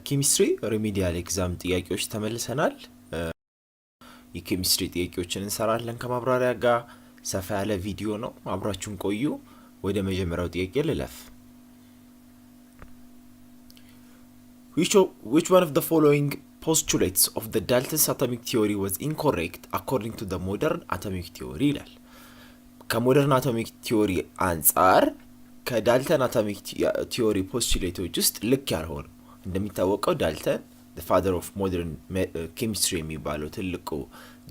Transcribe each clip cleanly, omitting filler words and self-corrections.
ኬሚስትሪ ሪሚዲያል ኤግዛም ጥያቄዎች ተመልሰናል። የኬሚስትሪ ጥያቄዎችን እንሰራለን ከማብራሪያ ጋር። ሰፋ ያለ ቪዲዮ ነው፣ አብራችሁን ቆዩ። ወደ መጀመሪያው ጥያቄ ልለፍ። Which one of the following postulates of the Dalton's atomic theory was incorrect according to the modern atomic theory ይላል። ከሞደርን አቶሚክ ቲዮሪ አንጻር ከዳልተን አቶሚክ ቲዮሪ ፖስቱሌቶች ውስጥ ልክ ያልሆነ እንደሚታወቀው ዳልተን the father of modern chemistry የሚባለው ትልቁ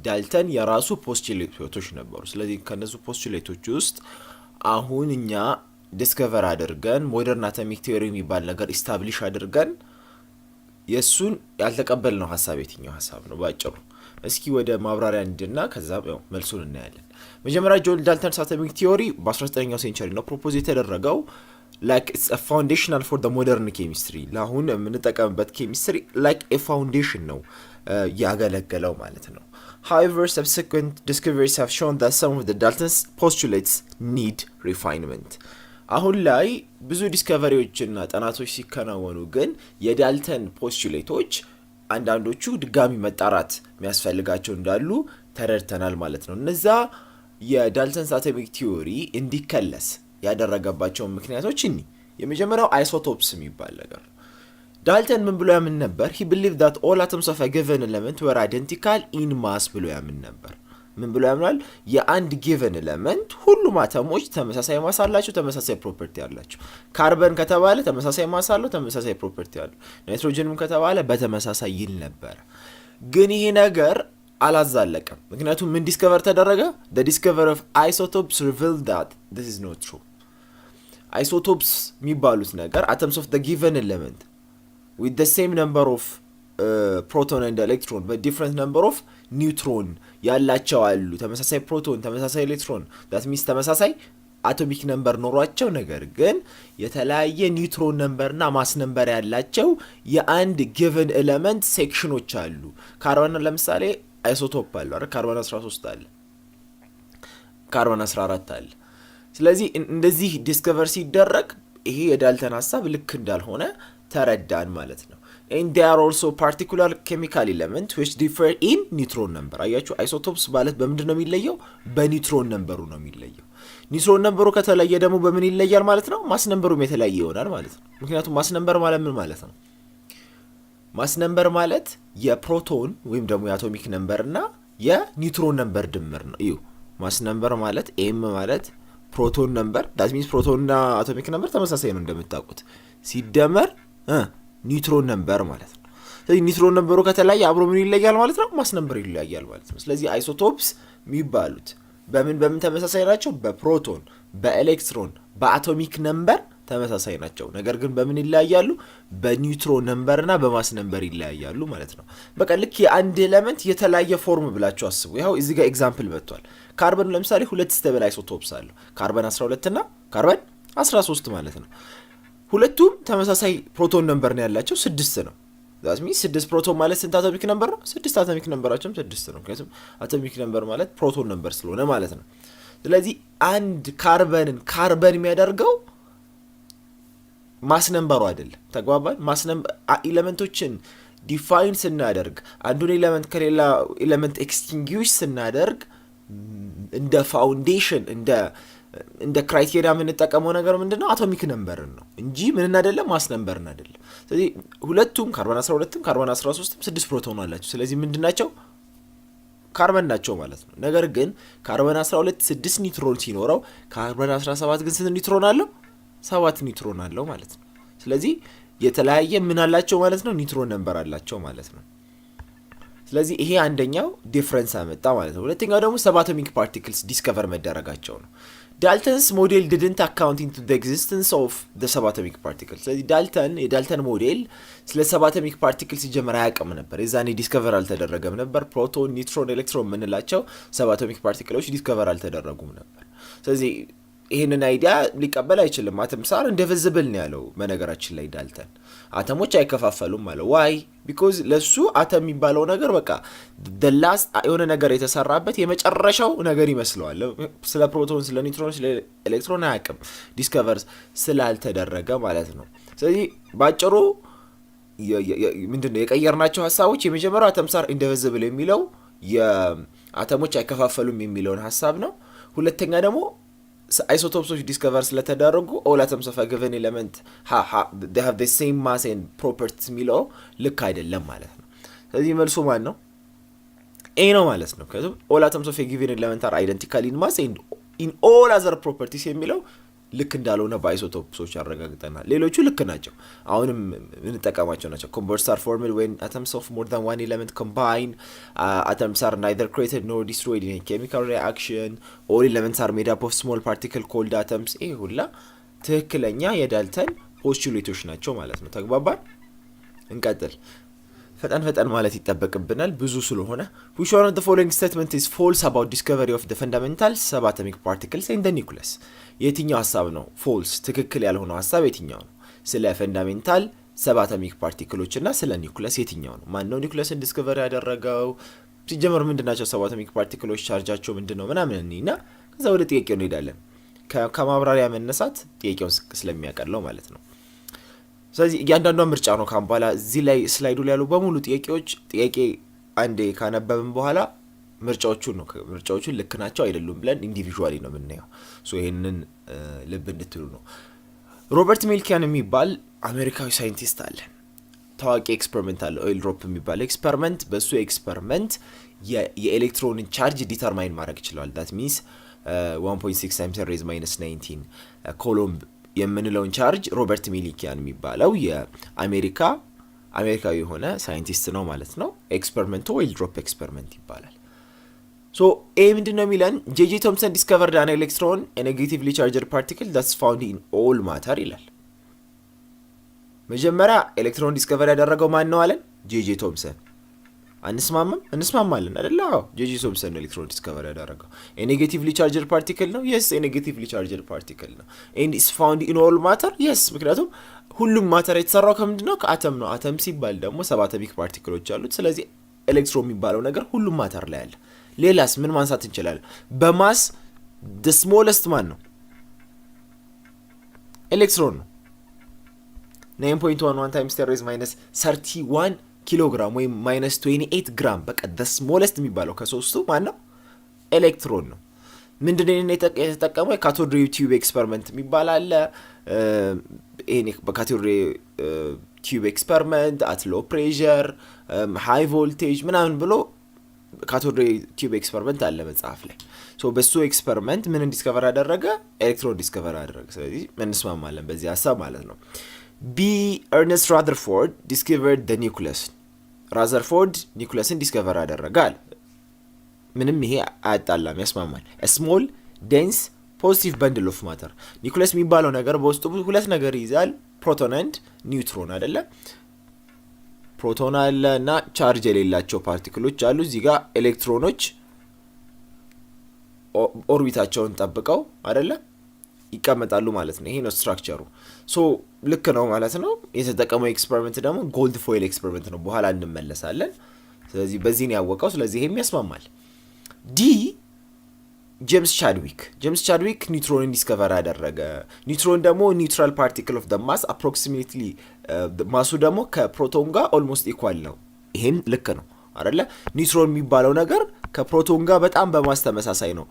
ዳልተን የራሱ ፖስቱሌቶች ነበሩ። ስለዚህ ከነሱ ፖስቱሌቶች ውስጥ አሁን እኛ ዲስከቨር አድርገን ሞደርን አቶሚክ ቲዮሪ የሚባል ነገር ኢስታብሊሽ አድርገን የሱን ያልተቀበልነው ሐሳብ የትኛው ሐሳብ ነው ባጭሩ? እስኪ ወደ ማብራሪያ እንድና ከዛ መልሱን እናያለን። መጀመሪያ ጆን ዳልተንስ አቶሚክ ቲዮሪ በ19ኛው ሴንቸሪ ነው ፕሮፖዝ የተደረገው። like it's a foundational for the modern chemistry ለአሁን የምንጠቀምበት ኬሚስትሪ like a foundation ነው ያገለገለው ማለት ነው። However, subsequent discoveries have shown that some of the Dalton's postulates need refinement. አሁን ላይ ብዙ ዲስከቨሪዎችና ጥናቶች ሲከናወኑ ግን የዳልተን ፖስቱሌቶች አንዳንዶቹ ድጋሚ መጣራት የሚያስፈልጋቸው እንዳሉ ተረድተናል ማለት ነው። እነዛ የዳልተንስ አቶሚክ ቲዮሪ እንዲከለስ ያደረገባቸው ምክንያቶች የመጀመሪያው አይሶቶፕስ የሚባል ነገር ነው። ዳልተን ምን ብሎ ያምን ነበር? he believed that all atoms of a given element were identical in mass ብሎ ያምን ነበር። ምን ብሎ ያምናል? የአንድ ጊቨን ኤሌመንት ሁሉም አተሞች ተመሳሳይ ማስ አላቸው፣ ተመሳሳይ ፕሮፐርቲ አላቸው። ካርበን ከተባለ ተመሳሳይ ማስ አለው፣ ተመሳሳይ ፕሮፐርቲ አለው። ናይትሮጅንም ከተባለ በተመሳሳይ ይል ነበር። ግን ይሄ ነገር አላዛለቀም። ምክንያቱም ምን ዲስከቨር ተደረገ? the discovery of isotopes revealed that this is not true. isotopes የሚባሉት ነገር atoms of the given element with the same number of proton and electron but different number of neutron ያላቸው አሉ። ተመሳሳይ ፕሮቶን፣ ተመሳሳይ ኤሌክትሮን that means ተመሳሳይ አቶሚክ ነምበር ኖሯቸው ነገር ግን የተለያየ ኒውትሮን ነምበርና ማስ ነምበር ያላቸው የአንድ ጊቨን ኤሌመንት ሴክሽኖች አሉ። ካርበን ለምሳሌ አይሶቶፕ አለ አይደል? ካርበን 13 አለ፣ ካርበን 14 አለ። ስለዚህ እንደዚህ ዲስከቨር ሲደረግ ይሄ የዳልተን ሐሳብ ልክ እንዳልሆነ ተረዳን ማለት ነው። and there are also particular chemical elements which differ in neutron number. አያችሁ አይሶቶፕስ ማለት በምንድን ነው የሚለየው? በኒውትሮን ነምበሩ ነው የሚለየው። ኒውትሮን ነምበሩ ከተለየ ደግሞ በምን ይለያል ማለት ነው? ማስ ነምበሩም የተለያየ ይሆናል ማለት ነው። ምክንያቱም ማስ ነምበር ማለት ምን ማለት ነው? ማስ ነምበር ማለት የፕሮቶን ወይም ደግሞ የአቶሚክ ነምበር እና የኒውትሮን ነምበር ድምር ነው። እዩ ማስ ነምበር ማለት ኤም ማለት ፕሮቶን ነምበር that means ፕሮቶን እና አቶሚክ ነምበር ተመሳሳይ ነው እንደምታውቁት፣ ሲደመር ኒውትሮን ነምበር ማለት ነው። ስለዚህ ኒውትሮን ነምበሩ ከተለያየ አብሮ ምን ይለያል ማለት ነው? ማስ ነምበር ይለያል ማለት ነው። ስለዚህ አይሶቶፕስ የሚባሉት በምን ተመሳሳይ ናቸው? በፕሮቶን፣ በኤሌክትሮን፣ በአቶሚክ ነምበር ተመሳሳይ ናቸው። ነገር ግን በምን ይለያያሉ? በኒውትሮን ነምበር እና በማስ ነምበር ይለያያሉ ማለት ነው። በቃ ልክ የአንድ ኤሌመንት የተለያየ ፎርም ብላችሁ አስቡ። ይኸው እዚህ ጋር ኤግዛምፕል መጥቷል። ካርበን ለምሳሌ ሁለት ስቴብል አይሶቶፕስ አለው፣ ካርበን 12 እና ካርበን 13 ማለት ነው። ሁለቱም ተመሳሳይ ፕሮቶን ነምበር ነው ያላቸው፣ 6 ነው። that means 6 ፕሮቶን ማለት ስንት አቶሚክ ነምበር ነው? 6 አቶሚክ ነምበራቸውም 6 ነው። ምክንያቱም አቶሚክ ነምበር ማለት ፕሮቶን ነምበር ስለሆነ ማለት ነው። ስለዚህ አንድ ካርበን የሚያደርገው ማስ ነምበሩ አይደለም። ተግባባን? ማስ ነምበር ኤሌመንቶችን ዲፋይን ስናደርግ አንዱን ኤሌመንት ከሌላ ኤሌመንት ኤክስቲንጉሽ ስናደርግ እንደ ፋውንዴሽን እንደ ክራይቴሪያ የምንጠቀመው ነገር ምንድነው? አቶሚክ ነምበርን ነው እንጂ ምን አይደለም፣ ማስ ነምበርን አይደለም። ስለዚህ ሁለቱም ካርበን 12ም ካርበን 13ም 6 ፕሮቶን አላቸው። ስለዚህ ምንድናቸው? ካርበን ናቸው ማለት ነው። ነገር ግን ካርበን 12 6 ኒውትሮን ሲኖረው ካርበን 17 ግን ስንት ኒውትሮን አለው? 7 ኒውትሮን አለው ማለት ነው። ስለዚህ የተለያየ ምን አላቸው ማለት ነው? ኒውትሮን ነምበር አላቸው ማለት ነው። ስለዚህ ይሄ አንደኛው ዲፍረንስ አመጣ ማለት ነው። ሁለተኛው ደግሞ ሰብአቶሚክ ፓርቲክልስ ዲስከቨር መደረጋቸው ነው። ዳልተንስ ሞዴል didn't account into the existence of the subatomic particles. ስለዚህ የዳልተን ሞዴል ስለ ሰብአቶሚክ ፓርቲክልስ ሲጀመር አያውቅም ነበር። የዛኔ ዲስከቨር አልተደረገም ነበር። ፕሮቶን፣ ኒውትሮን፣ ኤሌክትሮን የምንላቸው ሰብአቶሚክ ፓርቲክሎች ዲስከቨር አልተደረጉም ነበር። ስለዚህ ይሄንን አይዲያ ሊቀበል አይችልም። አተምስ አር ኢንዲቪዚብል ነው ያለው። በነገራችን ላይ ዳልተን አተሞች አይከፋፈሉም ማለት ዋይ ቢኮዝ ለሱ አተም የሚባለው ነገር በቃ the last የሆነ ነገር የተሰራበት የመጨረሻው ነገር ይመስለዋል። ስለ ፕሮቶን፣ ስለ ኒውትሮን፣ ስለ ኤሌክትሮን አያውቅም ዲስከቨር ስላልተደረገ ማለት ነው። ስለዚህ ባጭሩ ምንድነው የቀየርናቸው ሀሳቦች? የመጀመሪያው አተምስ አር ኢንዲቪዚብል የሚለው የአተሞች አይከፋፈሉም የሚለውን ሀሳብ ነው። ሁለተኛ ደግሞ አይሶቶፕሶች ዲስከቨር ስለተደረጉ ኦል አተምስ ኦፍ አ ጊቨን ኤሌመንት they have the same mass and properties የሚለው ልክ አይደለም ማለት ነው። ስለዚህ መልሱ ማን ነው? ኤ ነው ማለት ነው። ከዚህ ኦል አተምስ ኦፍ አ ጊቨን ኤሌመንት አር አይደንቲካል ኢን ማስ and in all other properties የሚለው ልክ እንዳልሆነ በአይሶቶፕሶች ያረጋግጠናል። ሌሎቹ ልክ ናቸው፣ አሁንም እንጠቀማቸው ናቸው። ኮምፖዚትስ አር ፎርምድ when atoms of more than one element combine, atoms are neither created nor destroyed in a chemical reaction, all elements are made up of small particle called atoms። ይሄ ሁላ ትክክለኛ የዳልተን ፖስቹሌቶች ናቸው ማለት ነው። ተግባባን? እንቀጥል። ፈጠን ማለት ይጠበቅብናል ብዙ ስለሆነ። which one of the following statement is false about discovery of the fundamental subatomic particles in the nucleus? የትኛው ሀሳብ ነው ፎልስ ትክክል ያልሆነው ሀሳብ የትኛው ነው? ስለ ፈንዳሜንታል ሰባቶሚክ ፓርቲክሎች እና ስለ ኒውክለስ የትኛው ነው? ማን ነው ኒውክለስን ዲስከቨር ያደረገው? ሲጀመር ምንድናቸው ሰባቶሚክ ፓርቲክሎች? ቻርጃቸው ምንድነው? ምናምን እና ከዛ ወደ ጥያቄው እንሄዳለን። ከማብራሪያ መነሳት ጥያቄውን ስለሚያቀለው ማለት ነው። ስለዚህ እያንዳንዷ ምርጫ ነው ካምባላ እዚህ ላይ ስላይዱ ላይ ያሉ በሙሉ ጥያቄ አንዴ ካነበብን በኋላ ምርጫዎቹን ልክ ናቸው አይደሉም ብለን ኢንዲቪዥዋሊ ነው የምናየው። ይሄንን ልብ እንድትሉ ነው። ሮበርት ሚልኪያን የሚባል አሜሪካዊ ሳይንቲስት አለ። ታዋቂ ኤክስፐሪመንት አለ፣ ኦይል ድሮፕ የሚባል ኤክስፐሪመንት። በሱ ኤክስፐሪመንት የኤሌክትሮንን ቻርጅ ዲተርማይን ማድረግ ይችላል። ዳት ሚንስ 1.6 times 10 raised minus 19 ኮሎምብ የምንለውን ቻርጅ ሮበርት ሚልኪያን የሚባለው አሜሪካዊ የሆነ ሳይንቲስት ነው ማለት ነው። ኤክስፐሪመንቱ ኦይል ድሮፕ ኤክስፐሪመንት ይባላል። ኤ ምንድን ነው የሚለን? ጄጄ ቶምሰን ዲስከቨርድ አን ኤሌክትሮን ኔጌቲቭሊ ቻርጅድ ፓርቲክል ዳትስ ፋውንድ ኢን ኦል ማተር ይላል። መጀመሪያ ኤሌክትሮን ዲስከቨር ያደረገው ማን ነው አለን? ጄጄ ቶምሰን። እንስማማለን አይደለ? አዎ ጄጄ ቶምሰን ነው ኤሌክትሮን ዲስከቨር ያደረገው። ኔጌቲቭሊ ቻርጅድ ፓርቲክል ነው። የስ ኔጌቲቭሊ ቻርጅድ ፓርቲክል ነው። ኤንድ ኢስ ፋውንድ ኢን ኦል ማተር። የስ ምክንያቱም ሁሉም ማተር የተሰራው ከምንድን ነው? ከአተም ነው። አተም ሲባል ደግሞ ሰባቶሚክ ፓርቲክሎች አሉት። ስለዚህ ኤሌክትሮን የሚባለው ነገር ሁሉም ማተር ላይ አለ። ሌላስ ምን ማንሳት እንችላለን? በማስ the smallest ማን ነው? ኤሌክትሮን ነው። 9.11 times 10 raised minus 31 ኪሎግራም ወይም minus 28 ግራም። በቃ the smallest የሚባለው ከሶስቱ ማን ነው? ኤሌክትሮን ነው። ምንድነው የተጠቀመው? የካቶድ ሬይ ቲዩብ ኤክስፐሪመንት የሚባል አለ። በካቶድ ሬይ ቲዩብ ኤክስፐሪመንት አት ሎ ፕሬሸር ሃይ ቮልቴጅ ምናምን ብሎ ካቶድ ሬይ ቲዩብ ኤክስፐሪመንት አለ መጽሐፍ ላይ። በሱ ኤክስፐሪመንት ምን ዲስከቨር አደረገ? ኤሌክትሮን ዲስከቨር አደረገ። ስለዚህ እንስማማለን በዚህ ሀሳብ ማለት ነው። ቢ ኤርነስት ራዘርፎርድ ዲስከቨርድ ደ ኒውክለስ። ራዘርፎርድ ኒውክለስን ዲስከቨር አደረገ አለ። ምንም ይሄ አያጣላም፣ ያስማማል። ስሞል ዴንስ ፖዚቲቭ በንድል ኦፍ ማተር። ኒውክለስ የሚባለው ነገር በውስጡ ሁለት ነገር ይይዛል፣ ፕሮቶን ኤንድ ኒውትሮን አይደለ? ፕሮቶን አለ እና ቻርጅ የሌላቸው ፓርቲክሎች አሉ። እዚህ ጋር ኤሌክትሮኖች ኦርቢታቸውን ጠብቀው አይደለ ይቀመጣሉ ማለት ነው። ይሄ ነው ስትራክቸሩ። ልክ ነው ማለት ነው። የተጠቀመው ኤክስፐሪመንት ደግሞ ጎልድ ፎይል ኤክስፐሪመንት ነው። በኋላ እንመለሳለን። ስለዚህ በዚህ ነው ያወቀው። ስለዚህ ይሄም ያስማማል። ዲ ጄምስ ቻድዊክ ኒውትሮንን ዲስከቨር ያደረገ። ኒውትሮን ደግሞ ኒውትራል ፓርቲክል ኦፍ ደ ማስ አፕሮክሲሜትሊ ማሱ ደግሞ ከፕሮቶን ጋር ኦልሞስት ኢኳል ነው። ይሄም ልክ ነው አይደለ? ኒውትሮን የሚባለው ነገር ከፕሮቶን ጋር በጣም በማስ ተመሳሳይ ነው።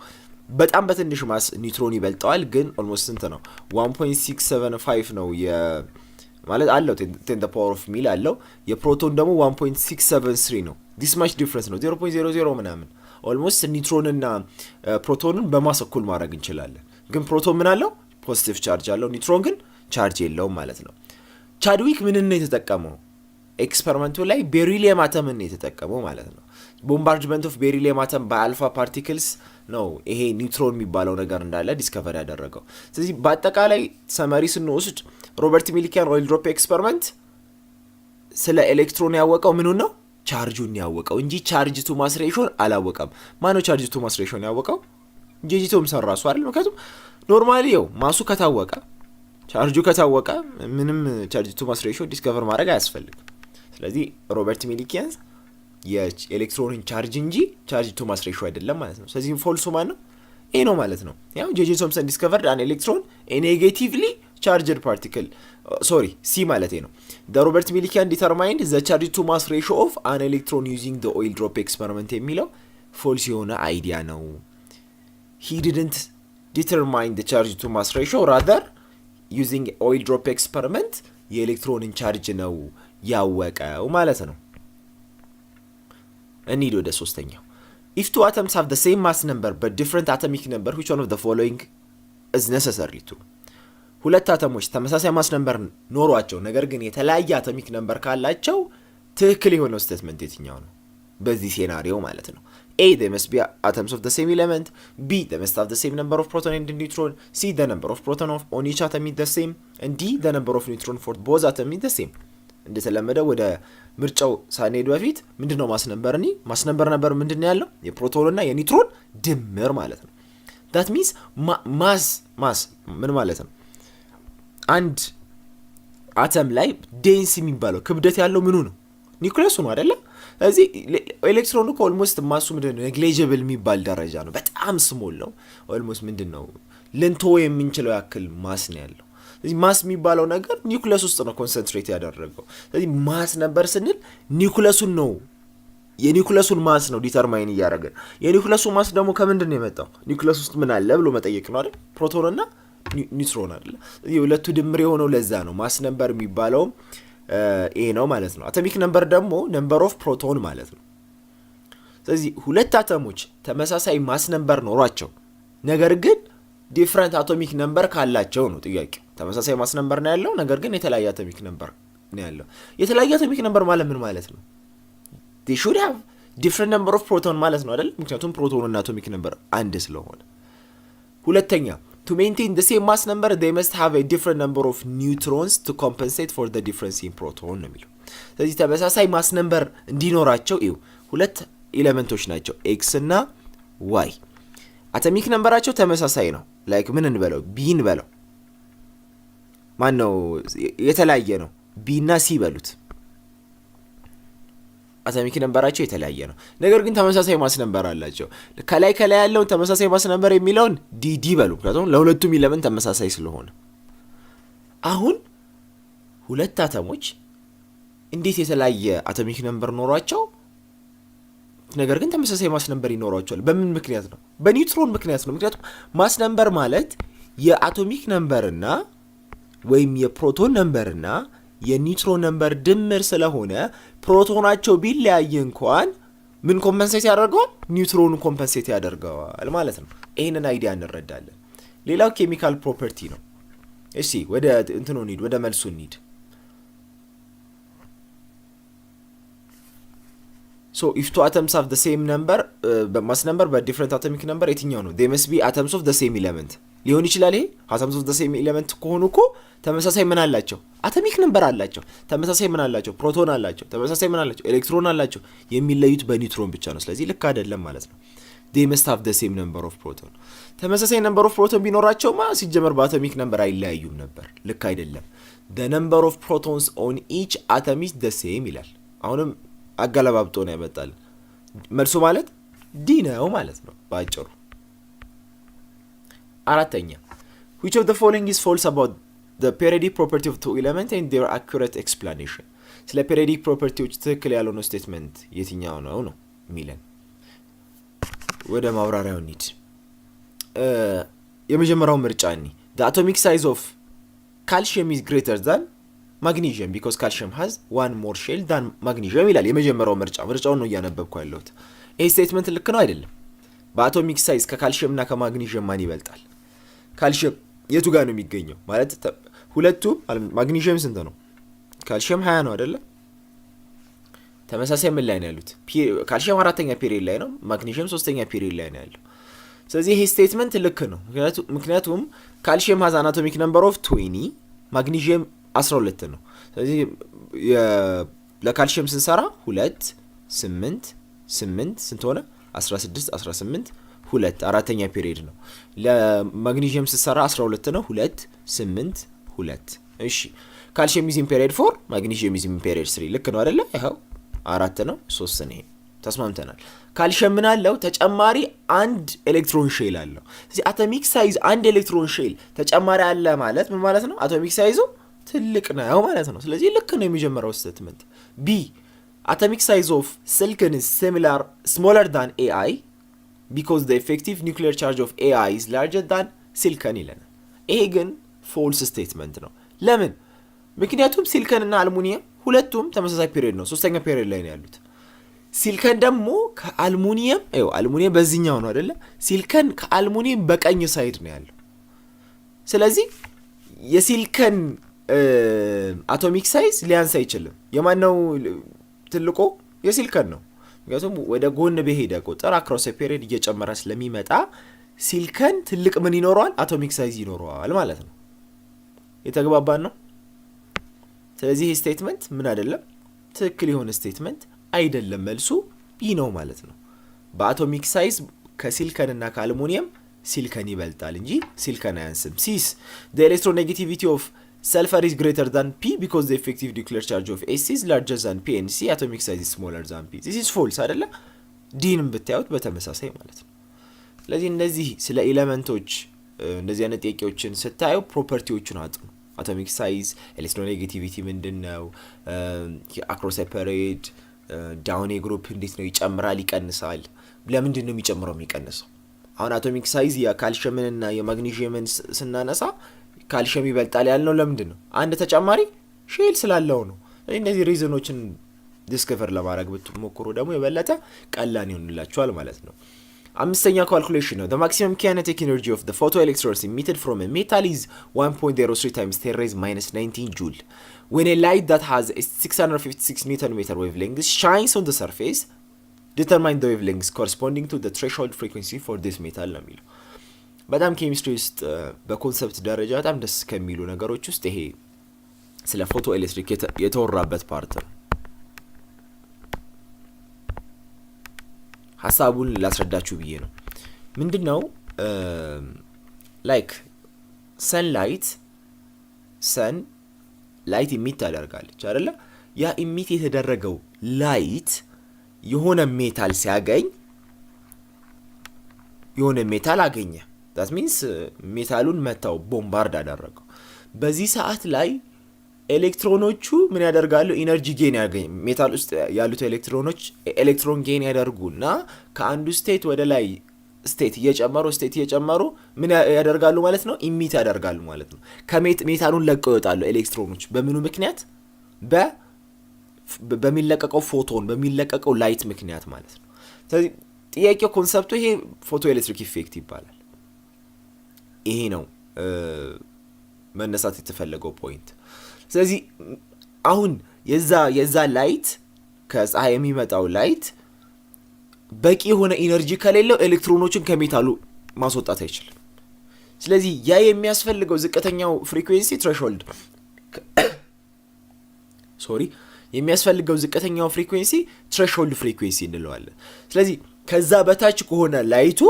በጣም በትንሽ ማስ ኒውትሮን ይበልጠዋል፣ ግን ኦልሞስት ስንት ነው? 1.675 ነው ማለት አለው 10 the power of ሚል አለው። የፕሮቶን ደግሞ 1.673 ነው። ዲስ ማች ዲፍረንስ ነው 0.00 ምናምን። ኦልሞስት ኒውትሮንና ፕሮቶንን በማስ እኩል ማድረግ እንችላለን። ግን ፕሮቶን ምን አለው? ፖዚቲቭ ቻርጅ አለው። ኒውትሮን ግን ቻርጅ የለውም ማለት ነው። ቻድዊክ ምንን ነው የተጠቀመው? ኤክስፐሪመንቱ ላይ ቤሪሊየም አተምን ነው የተጠቀመው ማለት ነው። ቦምባርድመንት ኦፍ ቤሪሊየም አተም በአልፋ ፓርቲክልስ ነው ይሄ ኒውትሮን የሚባለው ነገር እንዳለ ዲስከቨር ያደረገው። ስለዚህ በአጠቃላይ ሰመሪ ስንወስድ ሮበርት ሚልኪያን ኦይል ድሮፕ ኤክስፐሪመንት ስለ ኤሌክትሮን ያወቀው ምኑን ነው? ቻርጁን ያወቀው እንጂ ቻርጅ ቱ ማስ ሬሾን አላወቀም። ማነው ቻርጅ ቱ ማስ ሬሾን ያወቀው? ጄጄ ቶምሰን ራሱ አይደል? ምክንያቱም ኖርማሊ ማሱ ከታወቀ ቻርጁ ከታወቀ ምንም ቻርጅ ቱ ማስ ሬሾ ዲስከቨር ማድረግ አያስፈልግም። ስለዚህ ሮበርት ሚልኪያን የኤሌክትሮንን ቻርጅ እንጂ ቻርጅ ቱ ማስ ሬሾ አይደለም ማለት ነው። ስለዚህ ፎልሱ ማን ነው? ኤ ነው ማለት ነው። ያው ጄጄ ቶምሰን ዲስከቨርድ አን ኤሌክትሮን ኔጌቲቭሊ charged particle C ማለት ነው the Robert Millikan determined the charge to mass ratio of an electron using the oil drop experiment የሚለው false የሆነ አይዲያ ነው he didn't determine the charge to mass ratio rather using oil drop experiment የኤሌክትሮንን ቻርጅ ነው ያወቀው ማለት ነው እንሂድ ወደ ሶስተኛው if two atoms have the same mass number but different atomic number which one of the following is necessary to ሁለት አተሞች ተመሳሳይ ማስ ነምበር ኖሯቸው ነገር ግን የተለያየ አቶሚክ ነምበር ካላቸው ትክክል የሆነው ስቴትመንት የትኛው ነው በዚህ ሴናሪዮ ማለት ነው A they must be atoms of the same element B they must have the same number of proton and neutron C the number of proton on each atom is the same and D the number of neutron for both atoms is the same እንደተለመደው ወደ ምርጫው ሳንሄድ በፊት ምንድነው ማስ ነምበር ምንድነው ያለው የፕሮቶንና የኒውትሮን ድምር ማለት ነው that means ማስ ምን ማለት ነው አንድ አተም ላይ ዴንስ የሚባለው ክብደት ያለው ምኑ ነው ኒውክሊየሱ ነው አይደለ እዚህ ኤሌክትሮኑ ኦልሞስት ማሱ ምንድነው ኔግሊጂብል የሚባል ደረጃ ነው በጣም ስሞል ነው ኦልሞስት ምንድነው ለንቶ የምንችለው ያክል ማስ ነው ያለው እዚህ ማስ የሚባለው ነገር ኒውክሊየስ ውስጥ ነው ኮንሰንትሬት ያደረገው ስለዚህ ማስ ነበር ስንል ኒውክሊየሱን ነው የኒውክሊየሱን ማስ ነው ዲተርማይን ያደረገ የኒውክሊየሱ ማስ ደግሞ ከምንድን ነው የመጣው ኒውክሊየስ ውስጥ ምን አለ ብሎ መጠየቅ ነው አይደል ፕሮቶንና ኒውትሮን አይደል የሁለቱ ድምር የሆነው ለዛ ነው ማስ ነበር የሚባለው ኤ ነው ማለት ነው አቶሚክ ነምበር ደግሞ ነምበር ኦፍ ፕሮቶን ማለት ነው ስለዚህ ሁለት አተሞች ተመሳሳይ ማስ ነምበር ኖሯቸው ነገር ግን ዲፈረንት አቶሚክ ነምበር ካላቸው ነው ጥያቄው ተመሳሳይ ማስ ነምበር ነው ያለው ነገር ግን የተለያየ አቶሚክ ነምበር ነው ያለው የተለያየ አቶሚክ ነምበር ማለት ምን ማለት ነው they should have different number of proton ማለት ነው አይደል ምክንያቱም ፕሮቶን እና አቶሚክ ነምበር አንድ ስለሆነ ሁለተኛ to maintain the same mass number they must have a different number of neutrons to compensate for the difference in proton ነው የሚለው ስለዚህ ተመሳሳይ ማስ ነምበር እንዲኖራቸው ይው ሁለት ኤሌመንቶች ናቸው x እና y አቶሚክ ነምበራቸው ተመሳሳይ ነው ላይክ ምን እንበለው b እንበለው ማን ነው የተለያየ ነው b እና c በሉት አቶሚክ ነምበራቸው የተለያየ ነው ነገር ግን ተመሳሳይ ማስ ነምበር አላቸው ከላይ ያለው ተመሳሳይ ማስ ነምበር የሚለውን dd በሉ ምክንያቱም ለሁለቱም ኤሌመንት ተመሳሳይ ስለሆነ አሁን ሁለት አተሞች እንዴት የተለያየ አቶሚክ ነምበር ኖሯቸው ነገር ግን ተመሳሳይ ማስ ነምበር ይኖራቸዋል በምን ምክንያት ነው በኒውትሮን ምክንያት ነው ምክንያቱም ማስ ነምበር ማለት የአቶሚክ ነምበርና ወይም የፕሮቶን ነምበርና የኒውትሮን ነምበር ድምር ስለሆነ ፕሮቶናቸው ቢለያየ እንኳን ምን ኮምፐንሴት ያደርገዋል ኒውትሮኑን ኮምፐንሴት ያደርገዋል ማለት ነው ይሄንን አይዲያ እንረዳለን ሌላው ኬሚካል ፕሮፐርቲ ነው እሺ ወደ እንትኑ እንሂድ ወደ መልሱ እንሂድ so if two atoms have the same number mass number but different atomic number የትኛው ነው they must be atoms of the same element ሊሆን ይችላል ይሄ atoms of the same element ከሆኑኮ ተመሳሳይ ምን አላቸው አቶሚክ ነምበር አላቸው ተመሳሳይ ምን አላቸው ፕሮቶን አላቸው ተመሳሳይ ምን አላቸው ኤሌክትሮን አላቸው የሚለዩት በኒውትሮን ብቻ ነው ስለዚህ ልክ አይደለም ማለት ነው they must have the same number of proton ተመሳሳይ number of proton ቢኖራቸውማ ሲጀመር በአቶሚክ ነምበር አይለያዩም ነበር ልክ አይደለም the number of protons on each atom is the same ይላል አሁንም አገላባብጦ ነው ያመጣል መልሱ ማለት ዲ ነው ማለት ነው ባጭሩ አራተኛ which of the following is false about the periodic property of two elements and their accurate explanation ስለ periodic property ትክክል ያልሆነው ስቴትመንት የትኛው ነው ሚለን ወደ ማብራሪያው እንሂድ የመጀመሪያው ምርጫ the atomic size of calcium is greater than magnesium because calcium has one more shell than magnesium ይላል የመጀመሪያው ምርጫው ነው ያነበብኩ ያለሁት ይሄ ስቴትመንት ልክ ነው አይደለም በአቶሚክ ሳይዝ ከካልሲየም እና ከማግኒዥየም ማን ይበልጣል ካልሲየም የቱ ጋር ነው የሚገኘው ማለት ሁለቱ ማግኒዥየም ስንት ነው ካልሲየም 20 ነው አይደለ ተመሳሳይ ምን ላይ ነው ያሉት ካልሲየም አራተኛ ፔሪድ ላይ ነው ማግኒዥየም ሶስተኛ ፔሪድ ላይ ነው ያለው ስለዚህ ይሄ ስቴትመንት ልክ ነው ምክንያቱም ካልሲየም has an atomic number of 20 ማግኒዥየም 12 ነው ስለዚህ ለካልሲየም ስንሰራ 2 8 ስንት ሆነ 16 18 2 አራተኛ ፔሪድ ነው ለማግኒዥየም ስንሰራ 12 ነው 2 8 2 እሺ ካልሲየም is in period 4 ማግኒዥየም is in period 3 ልክ ነው አይደለ ይሄው 4 ነው 3 ነው ተስማምተናል። ካልሽየም ምን አለው? ተጨማሪ አንድ ኤሌክትሮን ሼል አለው። ስለዚህ አቶሚክ ሳይዝ አንድ ኤሌክትሮን ሼል ተጨማሪ አለ ማለት ምን ማለት ነው? አቶሚክ ሳይዙ ትልቅ ነው ማለት ነው። ስለዚህ ልክ ነው የሚጀምረው ስቴትመንት። ቢ atomic size of silicon is smaller than AI because the effective nuclear charge of AI is larger than silicon ይለናል። ይሄ ግን ፎልስ ስቴትመንት ነው። ለምን? ምክንያቱም ሲሊከን እና አልሙኒየም ሁለቱም ተመሳሳይ ፔሪዮድ ነው፣ ሶስተኛ ፔሪዮድ ላይ ነው ያሉት። ሲሊከን ደግሞ ከአልሙኒየም አልሙኒየም በዚህኛው ነው አይደለ? ሲሊከን ከአልሙኒየም በቀኝ ሳይድ ነው ያለው። ስለዚህ የሲሊከን አቶሚክ ሳይዝ ሊያንስ አይችልም። የማን ነው ትልቁ? የሲሊከን ነው። ምክንያቱም ወደ ጎን በሄደ ቁጥር አክሮስ ፔሪዮድ እየጨመረ ስለሚመጣ ሲሊከን ትልቅ ምን ይኖረዋል? አቶሚክ ሳይዝ ይኖረዋል ማለት ነው። የተግባባን ነው። ስለዚህ ይህ ስቴትመንት ምን አይደለም? ትክክል የሆነ ስቴትመንት አይደለም። መልሱ ቢ ነው ማለት ነው። በአቶሚክ ሳይዝ ከሲሊከን እና ከአልሙኒየም ሲሊከን ይበልጣል እንጂ ሲሊከን አያንስም። ሲስ the electronegativity of sulfur is greater than P because the effective nuclear charge of S is larger than P and C atomic size is smaller than P. this is false አይደለ? ዲንም ብታዩት በተመሳሳይ ማለት ነው። ስለዚህ እነዚህ ስለ ኤሌመንቶች እንደዚህ አይነት ጥያቄዎችን ስታዩ ፕሮፐርቲዎቹን አጥኑ። አቶሚክ ሳይዝ፣ ኤሌክትሮኔጌቲቪቲ ምንድነው፣ አክሮስ ፔሪዮድ፣ ዳውን ግሩፕ እንዴት ነው ይጨምራል ይቀንሳል፣ ለምንድን ነው የሚጨምረው የሚቀንሰው? አሁን አቶሚክ ሳይዝ የካልሽየምን እና የማግኒዥየምን ስናነሳ ካልሽየም ይበልጣል ያልነው ለምንድን ነው? አንድ ተጨማሪ ሼል ስላለው ነው። እነዚህ ሪዝኖችን ዲስከቨር ለማድረግ ብትሞክሩ ደግሞ የበለጠ ቀላል ይሆንላችኋል ማለት ነው። አምስተኛ ካልኩሌሽን ነው። the maximum kinetic energy of the photoelectrons emitted from a metal is 1.03 times 10 raised minus 19 joule when a light that has a 656 newton-meter wavelength shines on the surface. determine the wavelengths corresponding to the threshold frequency for this metal ነው የሚለው። በጣም ኬሚስትሪ ውስጥ በኮንሰፕት ደረጃ በጣም ደስ ከሚሉ ነገሮች ውስጥ ይሄ ስለ ፎቶ ኤሌክትሪክ የተወራበት ፓርት ነው። ሐሳቡን ላስረዳችሁ ብዬ ነው። ምንድነው ላይክ ሰን ላይት ኢሚት ታደርጋለች አይደለ? ያ ኢሚት የተደረገው ላይት የሆነ ሜታል ሲያገኝ የሆነ ሜታል አገኘ። that means ሜታሉን መታው፣ ቦምባርድ አደረገው። በዚህ ሰዓት ላይ ኤሌክትሮኖቹ ምን ያደርጋሉ? ኢነርጂ ጌን ያገኝ። ሜታል ውስጥ ያሉት ኤሌክትሮኖች ኤሌክትሮን ጌን ያደርጉና ከአንዱ ስቴት ወደ ላይ ስቴት እየጨመሩ ምን ያደርጋሉ ማለት ነው? ኢሚት ያደርጋሉ ማለት ነው። ከሜታሉን ለቀው ይወጣሉ ኤሌክትሮኖች። በምኑ ምክንያት? በሚለቀቀው ፎቶን በሚለቀቀው ላይት ምክንያት ማለት ነው። ስለዚህ ጥያቄው ኮንሰፕቱ ይሄ ፎቶ ኤሌክትሪክ ኢፌክት ይባላል። ይሄ ነው መነሳት የተፈለገው ፖይንት። ስለዚህ አሁን የዛ ላይት ከፀሐይ የሚመጣው ላይት በቂ የሆነ ኢነርጂ ከሌለው ኤሌክትሮኖችን ከሜታሉ ማስወጣት አይችልም። ስለዚህ ያ የሚያስፈልገው ዝቅተኛው ፍሪኩዌንሲ ትሬሽሆልድ የሚያስፈልገው ዝቅተኛው ፍሪኩዌንሲ ትሬሽሆልድ ፍሪኩዌንሲ እንለዋለን። ስለዚህ ከዛ በታች ከሆነ ላይቱ